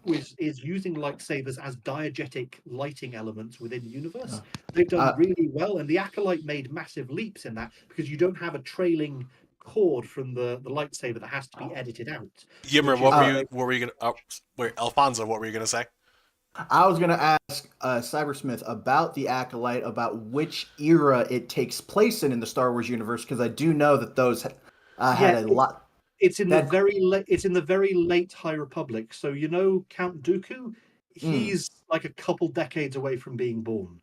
Is using lightsabers as diegetic lighting elements within the universe. They've done really well, and the Acolyte made massive leaps in that because you don't have a trailing cord from the lightsaber that has to be edited out. Yimmer, what were you gonna? Wait, Alfonso, what were you gonna say? I was going to ask Cybersmith about the Acolyte, about which era it takes place in the Star Wars universe, because I do know that those had a lot. It's in the very late. It's in the very late High Republic. So you know Count Dooku, he's like a couple decades away from being born.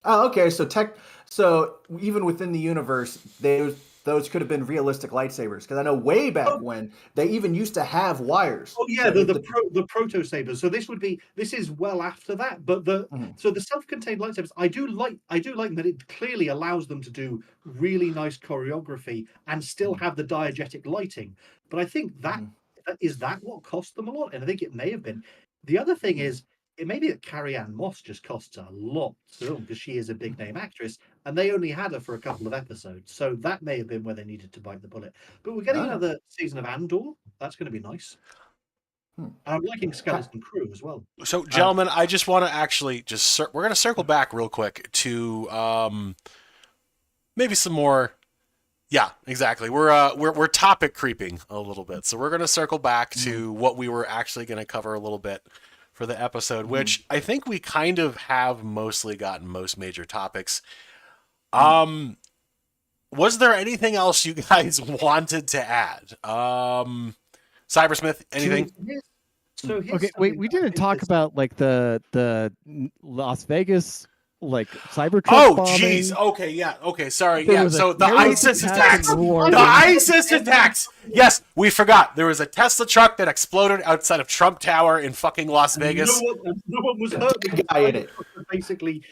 Oh, okay. So even within the universe, those could have been realistic lightsabers, because I know way back when they even used to have wires. Oh yeah, so the proto sabers. So this is well after that. But so the self-contained lightsabers, I do like that it clearly allows them to do really nice choreography and still have the diegetic lighting. But I think that what cost them a lot, and I think it may have been. The other thing is, it may be that Carrie-Anne Moss just costs a lot to film because she is a big name actress, and they only had her for a couple of episodes. So that may have been where they needed to bite the bullet. But we're getting another season of Andor. That's going to be nice. And I'm liking Skeleton Crew as well. So, gentlemen, I just want to actually we're going to circle back real quick to maybe some more. Yeah, exactly. We're topic creeping a little bit, so we're going to circle back to what we were actually going to cover a little bit for the episode, which I think we kind of have mostly gotten most major topics. Was there anything else you guys wanted to add? Cybersmith, anything? So okay, wait, we didn't talk about like the Las Vegas like Cybertruck bombing. Jeez. Okay, yeah. Okay, sorry. There Yeah, was a so the terrorist ISIS attack attacks. in New Orleans. The ISIS attacks. Yes, we forgot. There was a Tesla truck that exploded outside of Trump Tower in fucking Las Vegas. No one was hurt. The guy in it. Basically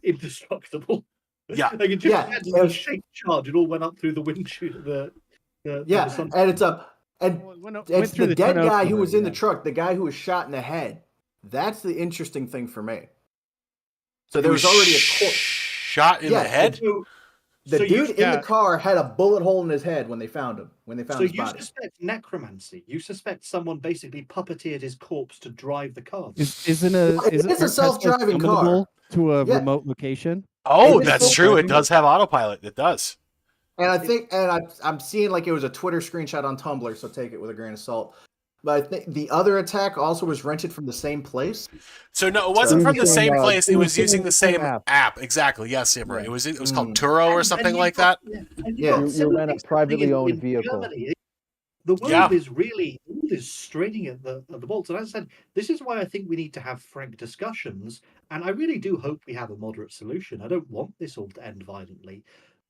indestructible. Yeah. Like it just had a shape charge. It all went up through the windshield. Yeah, some- and it's and Went it's through the dead guy who turnover, was in the yeah. truck, the guy who was shot in the head. That's the interesting thing for me. So He there was already a corpse. shot in the Yes, head. the So dude in the Yeah. car had a bullet hole in his head when they found him. When they found So his you body. suspect necromancy? You suspect someone basically puppeteered his corpse to drive the car? Isn't Well, it is a self-driving car. to a Yeah. remote location? Oh, It is that's full true. It driving? does have autopilot. It does. And I think, I'm seeing like it was a Twitter screenshot on Tumblr, so take it with a grain of salt. But I think the other attack also was rented from the same place. So no, it wasn't So- from the same place. It was it using the was same app. app. Exactly. Yes, Ibra. Yeah. It was called Mm. Turo or And something you've like got- that. Yeah, and Yeah. got You similar rent a things privately happening owned in vehicle. Germany. The world Yeah. is really straining at the bolts. And as I said, this is why I think we need to have frank discussions. And I really do hope we have a moderate solution. I don't want this all to end violently.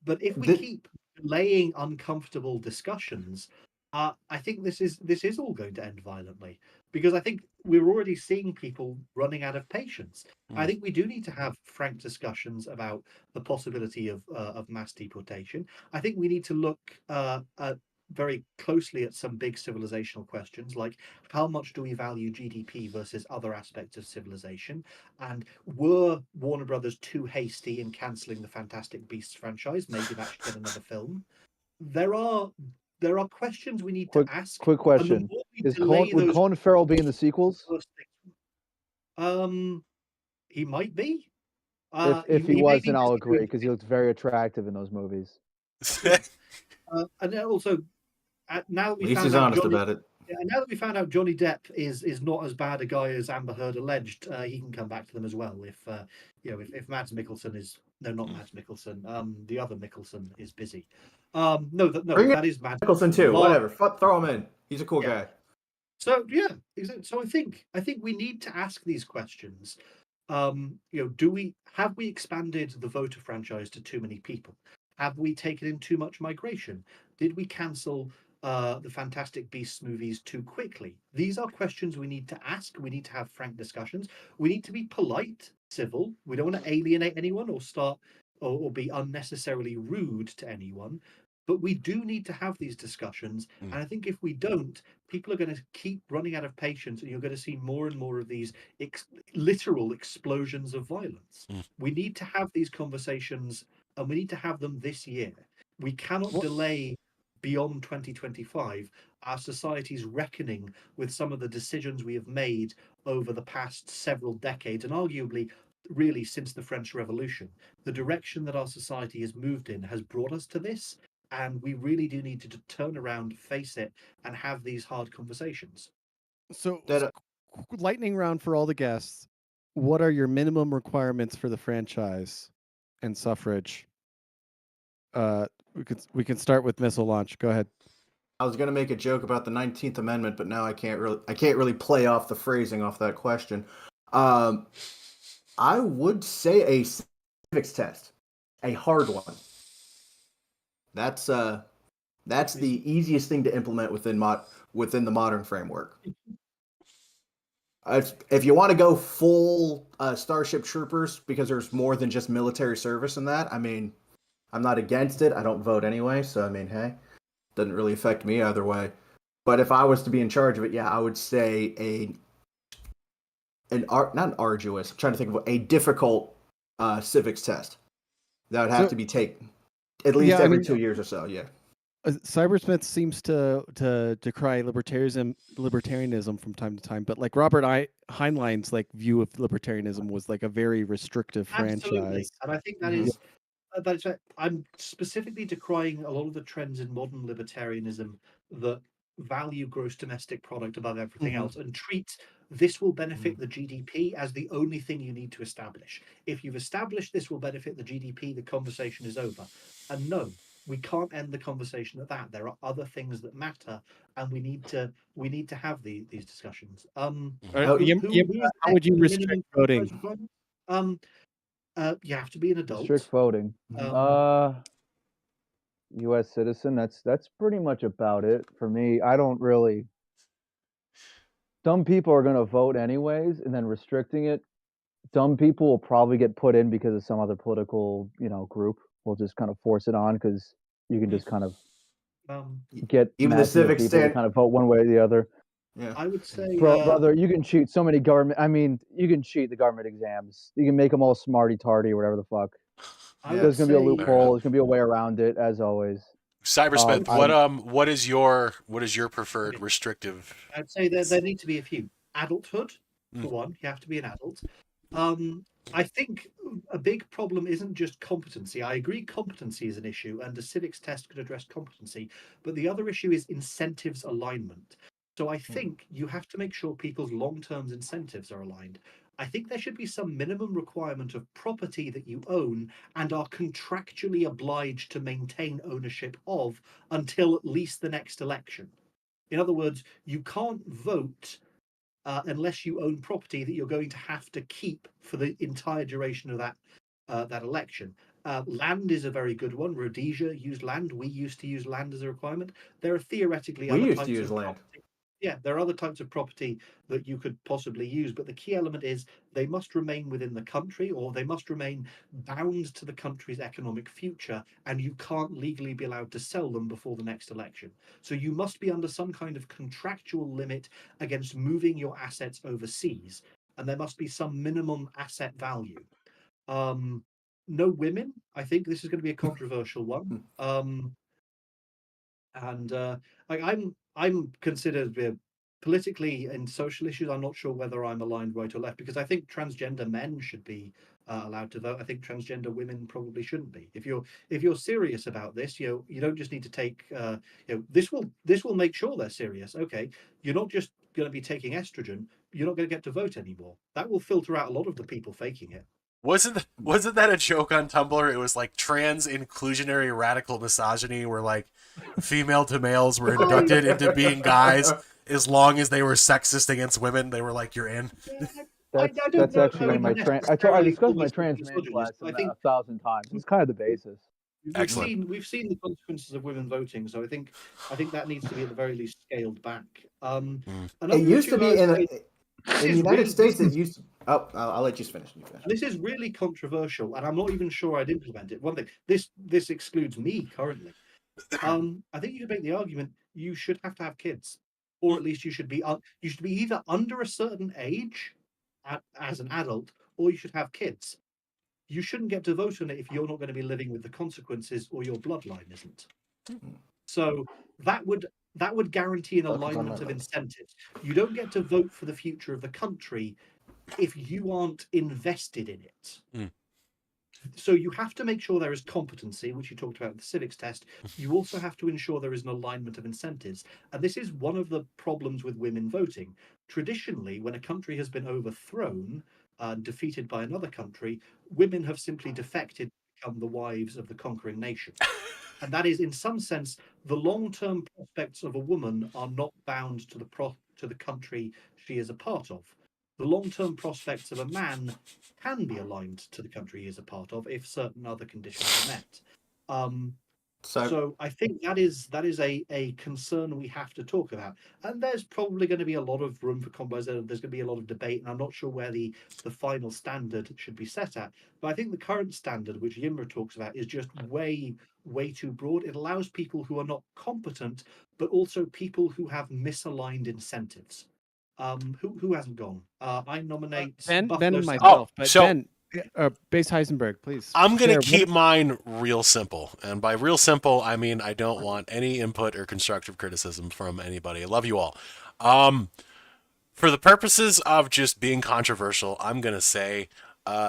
But if we keep delaying uncomfortable discussions, I think this is all going to end violently. Because I think we're already seeing people running out of patience. I think we do need to have frank discussions about the possibility of mass deportation. I think we need to look at very closely at some big civilizational questions like how much do we value GDP versus other aspects of civilization, and were Warner Brothers too hasty in cancelling the Fantastic Beasts franchise? Maybe that should get another film. There are questions we need to ask. Quick And the question: more we Is delay would those Colin Farrell be in the sequels? he might be. If he may was, be then I'll just agree because he looks very attractive in those movies. and then also now that At we least found he's out honest Johnny, about it. yeah, now that we found out Johnny Depp is not as bad a guy as Amber Heard alleged, he can come back to them as well. If if Mads Mikkelsen is not Mads Mikkelsen, the other Mikkelsen is busy. That is Mads Nicholson too. Mark. Whatever. Throw him in. He's a cool Yeah. guy. So yeah, exactly. So I think we need to ask these questions. Do we expanded the voter franchise to too many people? Have we taken in too much migration? Did we cancel the Fantastic Beasts movies too quickly? These are questions we need to ask. We need to have frank discussions. We need to be polite, civil. We don't want to alienate anyone or start or be unnecessarily rude to anyone. But we do need to have these discussions. And I think if we don't, people are going to keep running out of patience, and you're going to see more and more of these literal explosions of violence. We need to have these conversations, and we need to have them this year. We cannot delay beyond 2025 our society's reckoning with some of the decisions we have made over the past several decades, and arguably really since the French Revolution. The direction that our society has moved in has brought us to this, and we really do need to turn around, face it, and have these hard conversations. So lightning round for all the guests. What are your minimum requirements for the franchise and suffrage? We can start with missile launch. Go ahead. I was gonna make a joke about the 19th Amendment, but now I can't really play off the phrasing off that question. I would say a civics test, a hard one. That's the easiest thing to implement within the modern framework. If you want to go full Starship Troopers, because there's more than just military service in that, I mean, I'm not against it. I don't vote anyway, so I mean, hey, doesn't really affect me either way. But if I was to be in charge of it, yeah, I would say not an arduous. I'm trying to think of a difficult civics test that would have to be taken at least every 2 years or so. Yeah. Cybersmith seems to decry libertarianism from time to time, but like Robert Heinlein's like view of libertarianism was like a very restrictive franchise. And I think that is I'm specifically decrying a lot of the trends in modern libertarianism that value gross domestic product above everything else and treat this will benefit the GDP as the only thing you need to establish. If you've established this will benefit the GDP, the conversation is over. And no, we can't end the conversation at that. There are other things that matter, and we need to have these discussions. How would you restrict voting? You have to be an adult. Strict voting. U.S. citizen. That's pretty much about it for me. I don't really. Dumb people are gonna vote anyways, and then restricting it. Dumb people will probably get put in because of some other political, group will just kind of force it on because you can just kind of get Even the masses of civic people stand- to kind of vote one way or the other. Yeah. I would say, Brother, you can cheat so many government. I mean, you can cheat the government exams. You can make them all smarty tarty or whatever the fuck. I There's would gonna be a say, loophole. There's gonna be a way around it, as always. Cybersmith, I'm- what is your preferred restrictive? I'd say there need to be a few. Adulthood, for Mm. one, you have to be an adult. I think a big problem isn't just competency. I agree competency is an issue, and a civics test could address competency. But the other issue is incentives alignment. So I think you have to make sure people's long-term incentives are aligned. I think there should be some minimum requirement of property that you own and are contractually obliged to maintain ownership of until at least the next election. In other words, you can't vote unless you own property that you're going to have to keep for the entire duration of that election. Land is a very good one. Rhodesia used land. We used to use land as a requirement. There are theoretically We other used types to use of land. property. Yeah, there are other types of property that you could possibly use, but the key element is they must remain within the country, or they must remain bound to the country's economic future, and you can't legally be allowed to sell them before the next election. So you must be under some kind of contractual limit against moving your assets overseas, and there must be some minimum asset value. No women. I think this is going to be a controversial one. I'm considered politically in social issues. I'm not sure whether I'm aligned right or left, because I think transgender men should be allowed to vote. I think transgender women probably shouldn't be. If you're serious about this, you don't just need to take this will make sure they're serious. Okay, you're not just going to be taking estrogen. You're not going to get to vote anymore. That will filter out a lot of the people faking it. Wasn't that a joke on Tumblr? It was like trans inclusionary radical misogyny, where like female to males were inducted into being guys as long as they were sexist against women. They were like, "You're in." That's actually one of my I discussed my trans man class I think 1,000 times. It's kind of the basis. Excellent. we've seen the consequences of women voting, so I think that needs to be at the very least scaled back. It used to be in the United States. It used. Oh, I'll let you finish. This is really controversial, and I'm not even sure I'd implement it. One thing, this excludes me currently. I think you could make the argument you should have to have kids, or at least you should be either under a certain age as an adult, or you should have kids. You shouldn't get to vote on it if you're not going to be living with the consequences, or your bloodline isn't. So that would guarantee an alignment of incentives. You don't get to vote for the future of the country if you aren't invested in it. So you have to make sure there is competency, which you talked about with the civics test. You also have to ensure there is an alignment of incentives. And this is one of the problems with women voting. Traditionally, when a country has been overthrown, defeated by another country, women have simply defected to become the wives of the conquering nation. And that is, in some sense, the long-term prospects of a woman are not bound to the country she is a part of. The long-term prospects of a man can be aligned to the country he is a part of if certain other conditions are met. So I think that is a concern we have to talk about. And there's probably going to be a lot of room for combos. There's going to be a lot of debate, and I'm not sure where the final standard should be set at. But I think the current standard, which Yimra talks about, is just way too broad. It allows people who are not competent, but also people who have misaligned incentives. Who hasn't gone? I nominate Ben Buffalo and South. myself. But so- Ben, Base Heisenberg, please. I'm gonna share keep mine real simple, and by real simple, I mean I don't want any input or constructive criticism from anybody. I love you all. For the purposes of just being controversial, I'm gonna say,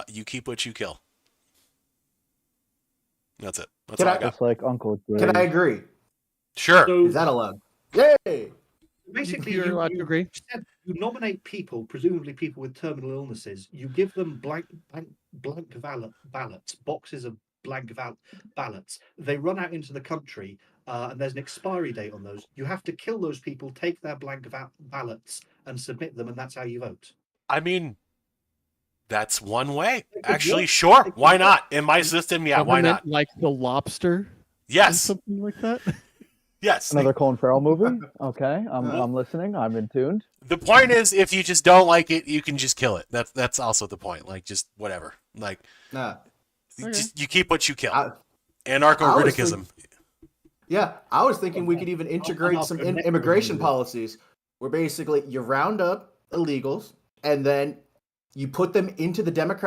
you keep what you kill. That's it. That's all I got. Just like Uncle Dave. Can I agree? Sure. So Is that allowed? Yay! basically, You're allowed to agree. you nominate people, presumably people with terminal illnesses. You give them blank ballots, boxes of blank ballots. They run out into the country, and there's an expiry date on those. You have to kill those people, take their blank ballots, and submit them, and that's how you vote. I mean, that's one way. It could Actually, work. sure. It could Why work. not? In my system, yeah, why government not? like the Lobster? Or Yes. something like that. Yes. Another Colin Farrell movie? Okay, I'm listening. I'm in tuned. The point is, if you just don't like it, you can just kill it. That's also the point. Like, just whatever. Like, Nah. you keep what you kill. I- Anarcho-ridicism. Yeah, I was thinking we could even integrate some immigration policies where basically you round up illegals and then you put them into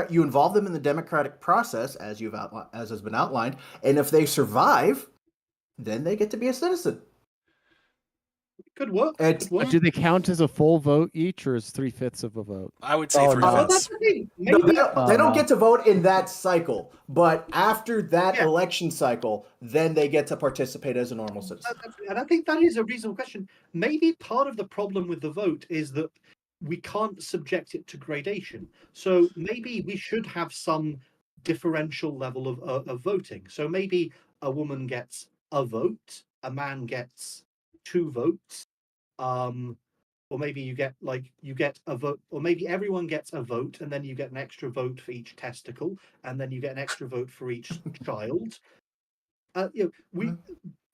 you involve them in the democratic process as has been outlined, and if they survive, then they get to be a citizen. Could work. Do they count as a full vote each, or is 3/5 of a vote? I would say Oh, three no. That's fifths. the thing. No, Maybe they don't no. get to vote in that cycle, but after that Yeah. election cycle, then they get to participate as a normal citizen. and I think that is a reasonable question. Maybe part of the problem with the vote is that we can't subject it to gradation. So maybe we should have some differential level of voting. So maybe a woman gets a vote, a man gets 2 votes, or maybe you get a vote, or maybe everyone gets a vote, and then you get an extra vote for each testicle, and then you get an extra vote for each child.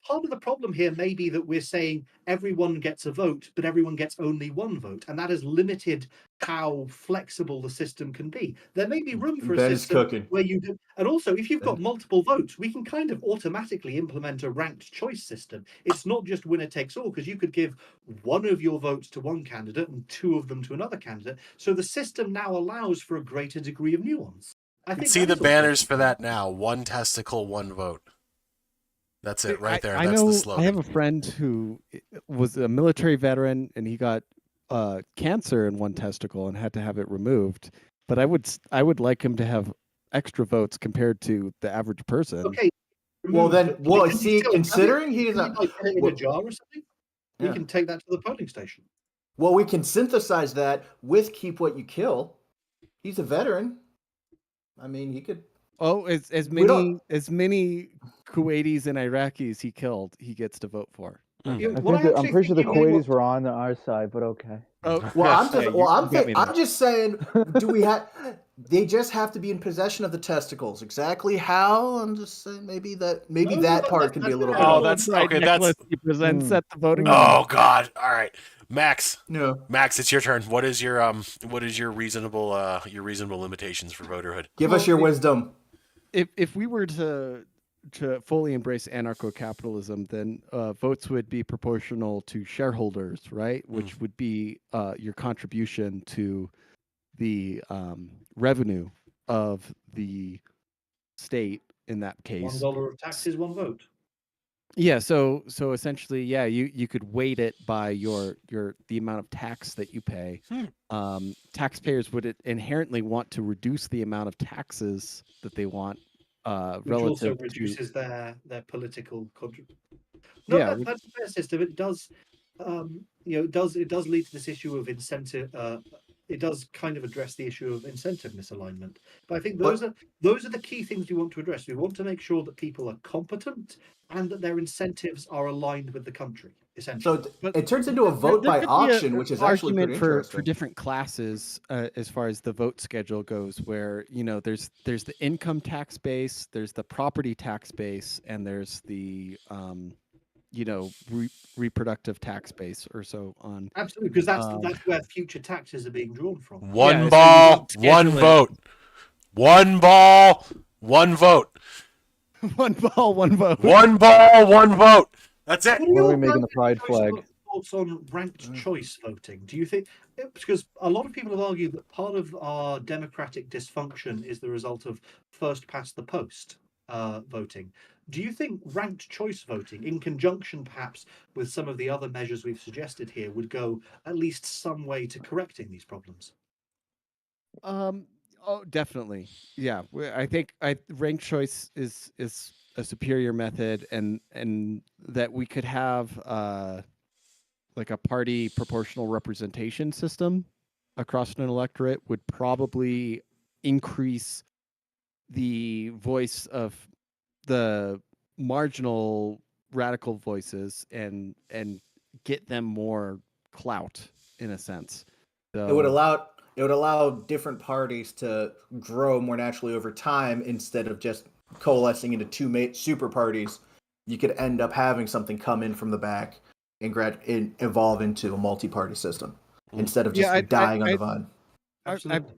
Part of the problem here may be that we're saying everyone gets a vote, but everyone gets only 1 vote, and that has limited how flexible the system can be. There may be room for a system where you do, and also if you've got multiple votes, we can kind of automatically implement a ranked choice system. It's not just winner takes all, because you could give 1 of your votes to one candidate and 2 of them to another candidate. So the system now allows for a greater degree of nuance. I You think see that the is also- banners for that now. 1 testicle, 1 vote. That's it right there. I That's know. the slogan. I have a friend who was a military veteran, and he got cancer in 1 testicle and had to have it removed. But I would like him to have extra votes compared to the average person. Okay. Well, then, Can he see, still considering have it? he's Can he, like, put it in a jar or something? Yeah. We can take that to the polling station. Well, we can synthesize that with keep what you kill. He's a veteran. I mean, he could. Oh, as many Kuwaitis and Iraqis he killed, he gets to vote for. I'm pretty sure the Kuwaitis were on our side, but okay. Oh, Well, yeah, I'm just saying. Do we have? They just have to be in possession of the testicles. Exactly how? I'm just saying maybe that part can be a little bit. Oh, that's okay. That's he presents at the voting. Oh God! All right, Max. No. Max, it's your turn. What is your reasonable limitations for voterhood? Give us your wisdom. If we were to fully embrace anarcho-capitalism, then votes would be proportional to shareholders, right? Which would be your contribution to the revenue of the state in that case. $1 of tax is 1 vote. Yeah, so essentially, yeah, you could weight it by the amount of tax that you pay. Taxpayers would inherently want to reduce the amount of taxes that they want Which relative also to reduces their political contribution. No, Yeah, that's a fair system. It does, it does lead to this issue of incentive. It does kind of address the issue of incentive misalignment. But I think those are the key things we want to address. We want to make sure that people are competent and that their incentives are aligned with the country. Essentially, So it turns into a vote by auction, which is actually pretty interesting. For different classes as far as the vote schedule goes, where there's the income tax base, there's the property tax base, and there's the reproductive tax base or so on. Absolutely, because that's where future taxes are being drawn from. One ball, one vote. One ball, one vote. One ball, one vote. One ball, one vote. That's it. What are we making the pride flag? Thoughts on ranked choice voting? Do you think? Because a lot of people have argued that part of our democratic dysfunction is the result of first past the post voting. Do you think ranked choice voting, in conjunction perhaps with some of the other measures we've suggested here, would go at least some way to correcting these problems? Oh, definitely. Yeah, I think ranked choice is a superior method, and that we could have like a party proportional representation system across an electorate would probably increase the voice of the marginal radical voices and get them more clout in a sense. So, It would allow different parties to grow more naturally over time instead of just coalescing into 2 super parties. You could end up having something come in from the back and evolve into a multi-party system instead of just dying on the vine.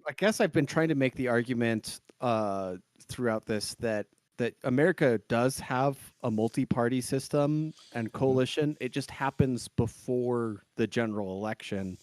I guess I've been trying to make the argument throughout this that that America does have a multi-party system and coalition. It just happens before the general election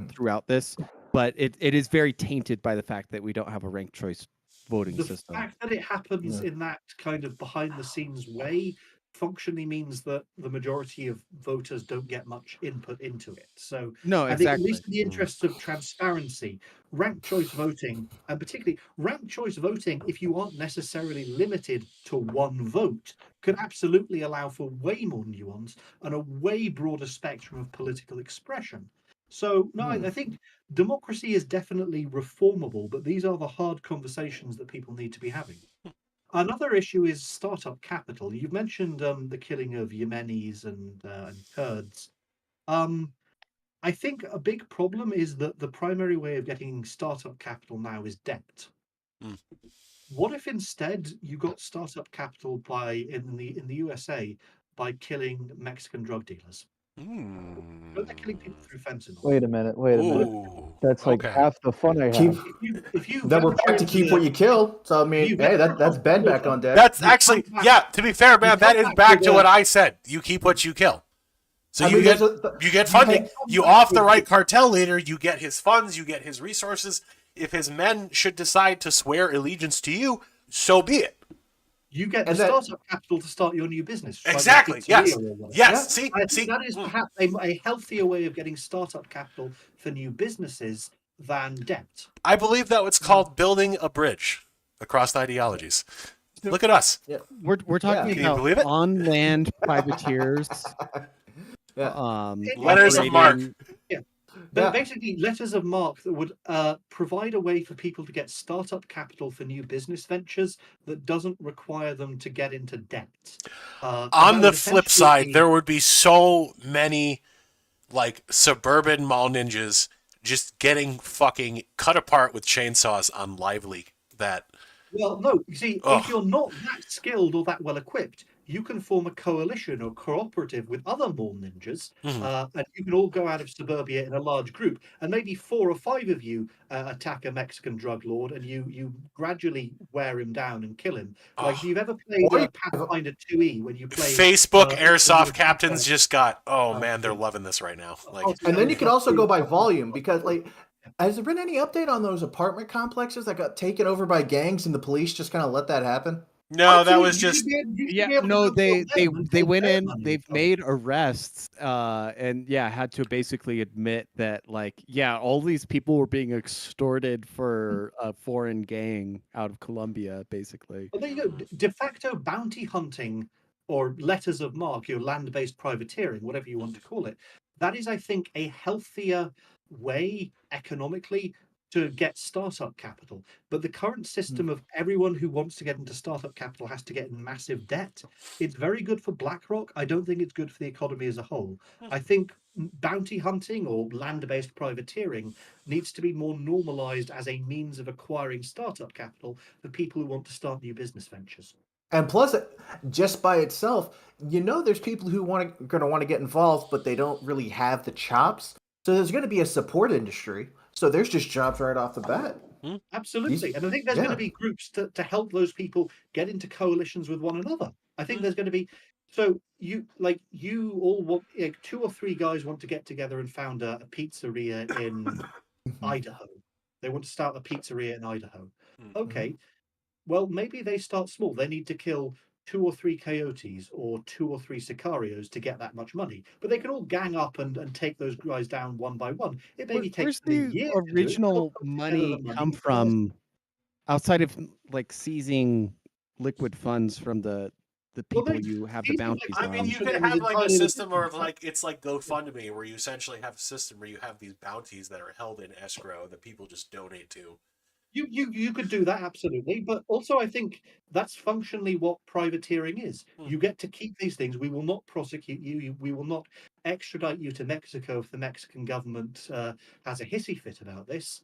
throughout this, but it is very tainted by the fact that we don't have a ranked choice voting The system. fact that it happens in that kind of behind the scenes way functionally means that the majority of voters don't get much input into it. So No, I think, at exactly. least in the interests of transparency, ranked choice voting, and particularly ranked choice voting, if you aren't necessarily limited to one vote, could absolutely allow for way more nuance and a way broader spectrum of political expression. So no, I think democracy is definitely reformable, but these are the hard conversations that people need to be having. Another issue is startup capital. You've mentioned the killing of Yemenis and Kurds. I think a big problem is that the primary way of getting startup capital now is debt. Mm. What if instead you got startup capital by in the USA by killing Mexican drug dealers? They're killing people through fentanyl. Wait a minute. Wait a minute. Ooh. That's like Okay. half the fun I Keep, have. If you then we're back to keep what you kill. So I mean, you hey, get- that's Ben back on deck. That's You actually, come back- yeah, to be fair, man, you that come is back back to to the- what I said. You keep what you kill. So I you mean, get there's a- you get funding. Hey, You off the right cartel leader, you get his funds, you get his resources. If his men should decide to swear allegiance to you, so be it. You get the And that- startup capital to start your new business. like Exactly. pizzeria Yes. or whatever. Yes. See. I think See. that is perhaps a healthier way of getting startup capital for new businesses than debt. I believe that it's called building a bridge across ideologies. Look at us. We're talking Can you believe about it? on land privateers. Yeah. Letters of marque. operating- But Yeah. basically, letters of marque that would provide a way for people to get startup capital for new business ventures that doesn't require them to get into debt. And On that the would flip essentially side, be- there would be so many like suburban mall ninjas just getting fucking cut apart with chainsaws on Lively that Well, no, you see, Ugh. if you're not that skilled or that well equipped, you can form a coalition or cooperative with other mall ninjas, and you can all go out of suburbia in a large group, and maybe 4 or 5 of you attack a Mexican drug lord, and you gradually wear him down and kill him. Like if you've ever played Or you- Pathfinder 2E, when you play Facebook uh, airsoft uh, captains just got Oh, man, they're yeah. loving this right now. Like And then you can also go by volume because, like, has there been any update on those apartment complexes that got taken over by gangs and the police just kind of let that happen? no, that Actually, was you just should be able- you should Yeah, be able to no, go they kill them and they take went their in, money they've from made arrests, and yeah, had to basically admit that, like, yeah, all these people were being extorted for a foreign gang out of Colombia, basically. Well, there you go. De facto bounty hunting or letters of marque, your land-based privateering, whatever you want to call it, that is, I think, a healthier way economically to get startup capital. But the current system of everyone who wants to get into startup capital has to get in massive debt. It's very good for BlackRock. I don't think it's good for the economy as a whole. I think bounty hunting or land-based privateering needs to be more normalized as a means of acquiring startup capital for people who want to start new business ventures. And plus, just by itself, there's people who going to want to get involved, but they don't really have the chops. So there's going to be a support industry. So there's just jobs right off the bat. Absolutely. And I think there's going to be groups to help those people get into coalitions with one another. I think there's going to be, so you all want, 2 or 3 guys want to get together and found a pizzeria in Idaho. They want to start a pizzeria in Idaho. Okay. Well, maybe they start small. They need to kill 2 or 3 coyotes or 2 or 3 sicarios to get that much money. But they can all gang up and take those guys down one by one. It maybe Where's takes them a the year to do it, but they'll original put together money the come first. from, outside of like seizing liquid funds from the Well, people they- you have the seizing bounties I mean, on? you for could them is have like a entirely system different. of like it's like GoFundMe where you essentially have a system where you have these bounties that are held in escrow that people just donate to. You could do that, absolutely, but also I think that's functionally what privateering is. You get to keep these things. We will not prosecute you. We will not extradite you to Mexico if the Mexican government has a hissy fit about this.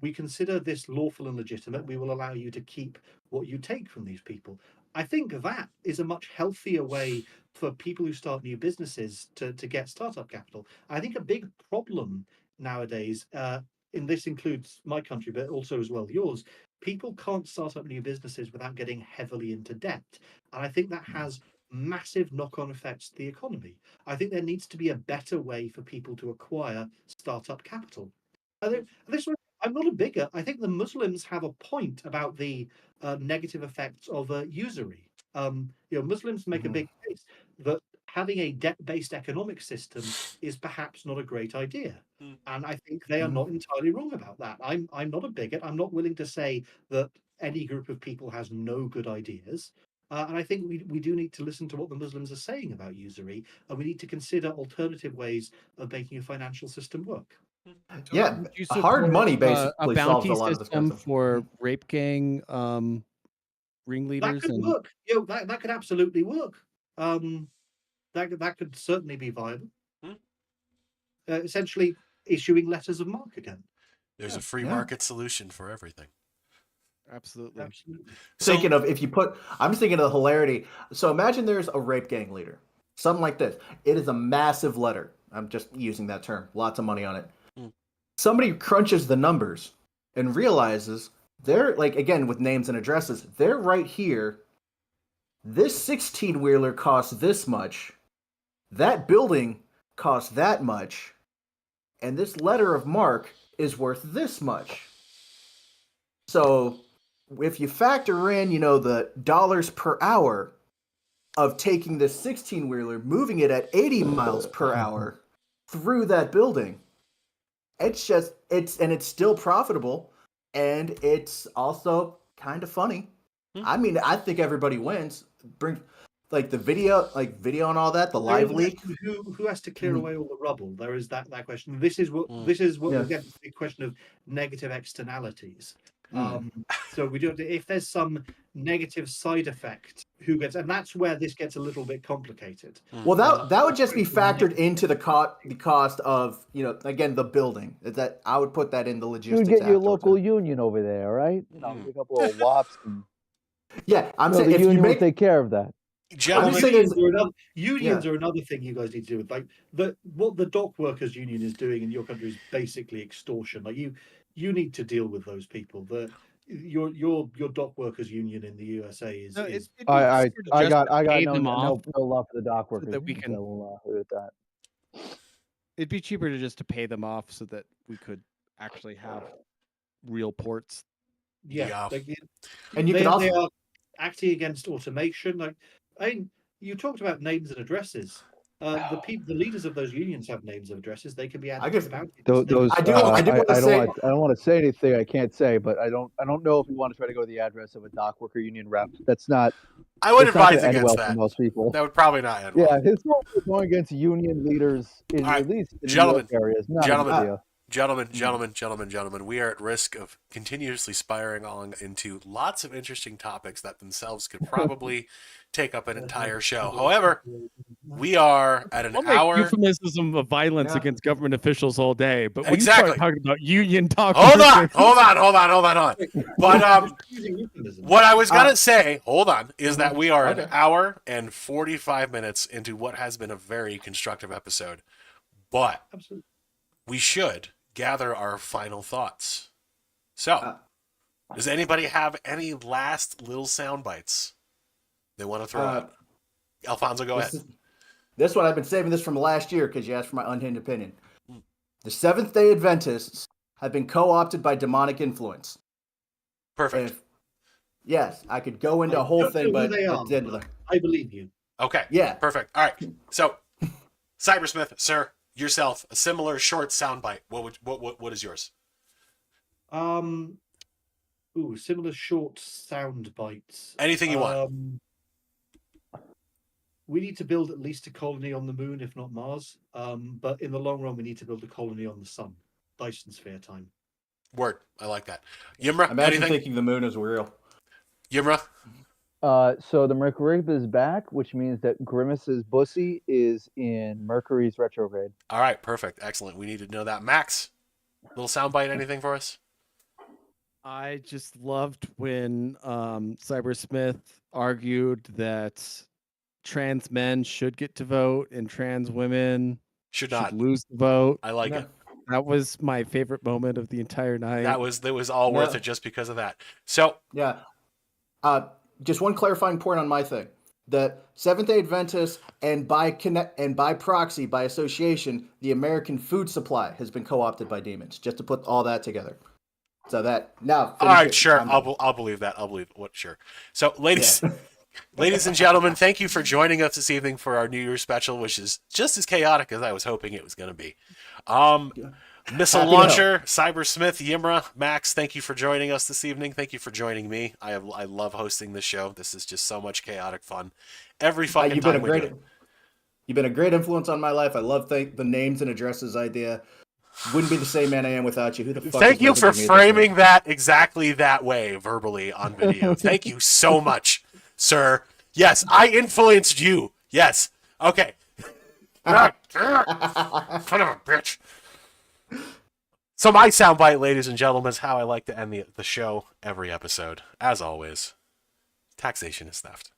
We consider this lawful and legitimate. We will allow you to keep what you take from these people. I think that is a much healthier way for people who start new businesses to get startup capital. I think a big problem nowadays, and this includes my country, but also as well yours, people can't start up new businesses without getting heavily into debt. And I think that has massive knock-on effects to the economy. I think there needs to be a better way for people to acquire startup capital. And this one, I'm not a bigot. I think the Muslims have a point about the negative effects of usury. Muslims make a big case that having a debt-based economic system is perhaps not a great idea. And I think they are not entirely wrong about that. I'm not a bigot. I'm not willing to say that any group of people has no good ideas. And I think we do need to listen to what the Muslims are saying about usury, and we need to consider alternative ways of making a financial system work. Yeah, Would you hard money support, a basically solves bounty a lot of this system concept. for rape gang That ringleaders could and work. That could absolutely work. That could certainly be viable. Essentially, issuing letters of marque again. There's a free Yeah. market solution for everything. absolutely. Absolutely. Thinking of if you put, I'm just thinking of the hilarity. So imagine there's a rape gang leader, something like this. It is a massive letter. I'm just using that term. Lots of money on it. Somebody crunches the numbers and realizes they're like, again, with names and addresses, they're right here. This 16-wheeler costs this much. That building costs that much. And this letter of marque is worth this much. So if you factor in, the dollars per hour of taking this 16-wheeler, moving it at 80 miles per hour through that building, it's still profitable, and it's also kind of funny. I mean, I think everybody wins. Bring the video and all that, the live leak. Who has to clear away all the rubble? There is that question. This is what Yeah. again, the question of negative externalities. So we do, if there's some negative side effect, who gets, and that's where this gets a little bit complicated. Well, that would just be factored into the cost of, again, the building. That I would put that in the You logistics. would get your afterwards. local union over there, right? A couple of wops. And, Yeah, I'm the saying if you union will make take care of that. Gentlemen, Unions are another thing you guys need to do with. What the dock workers union is doing in your country is basically extortion. Like you need to deal with those people. Your dock workers union in the USA is. I got pay no them off love for the dock workers. that we can. So we'll leave it at that. It'd be cheaper to pay them off so that we could actually have real ports. Yeah. And you they can also are acting against automation. You talked about names and addresses. The leaders of those unions have names and addresses. They can be added to the bounty. Those, I don't want to say anything I can't say, but I don't know if we want to try to go to the address of a dock worker union rep. That's not. I would it's not advise gonna end against well that. for most people. That would probably not end Yeah, well. his going against union leaders in at least in gentlemen, New York area is not a good idea. Gentlemen, we are at risk of continuously spiraling on into lots of interesting topics that themselves could probably take up an entire show. However, we are at an hour. Euphemism of violence against government officials all day, but when Exactly. you start talking about union talk, Hold on. But what I was gonna say, hold on, is that we are an hour and 45 minutes into what has been a very constructive episode, but we should gather our final thoughts. So, does anybody have any last little sound bites they want to throw out? Alfonso, go ahead. This one, I've been saving this from last year because you asked for my unhinged opinion. The Seventh-day Adventists have been co-opted by demonic influence. Perfect. Yes, I could go into a whole thing, but I believe you. Okay. Yeah. Perfect. All right. So, Cybersmith, sir, yourself, a similar short soundbite. What is yours? Similar short sound bites. Anything you want. We need to build at least a colony on the moon, if not Mars. But in the long run, we need to build a colony on the sun. Dyson sphere time. Word. I like that. Yimra, Imagine anything? thinking the moon is real. Yimra? So the Mercury is back, which means that Grimace's bussy is in Mercury's retrograde. All right, perfect. Excellent. We need to know that. Max, little soundbite, anything for us? I just loved when Cybersmith argued that trans men should get to vote and trans women should not lose the vote. I like it. That was my favorite moment of the entire night. That was all worth Yeah. it just because of that. So Yeah. Just one clarifying point on my thing. The Seventh-day Adventists and by proxy, by association, the American food supply has been co-opted by demons. Just to put all that together. So that now. all right, finish it. sure, I'm done. I'll believe that. I'll believe what. Sure. So, ladies. Yeah. Ladies and gentlemen, thank you for joining us this evening for our New Year's special, which is just as chaotic as I was hoping it was going to be. Missile Happy to Launcher, Cybersmith, Yimra, Max, thank you for joining us this evening. Thank you for joining me. I love hosting this show. This is just so much chaotic fun. Every fucking You've been time a we great. do it. You've been a great influence on my life. I love the names and addresses idea. Wouldn't be the same man I am without you. Who the fuck? Thank is you for messaging me at this framing that exactly that way verbally on video. Thank you so much, sir. Yes, I influenced you. Yes. Okay. Son of a bitch. So my soundbite, ladies and gentlemen, is how I like to end the show every episode. As always, taxation is theft.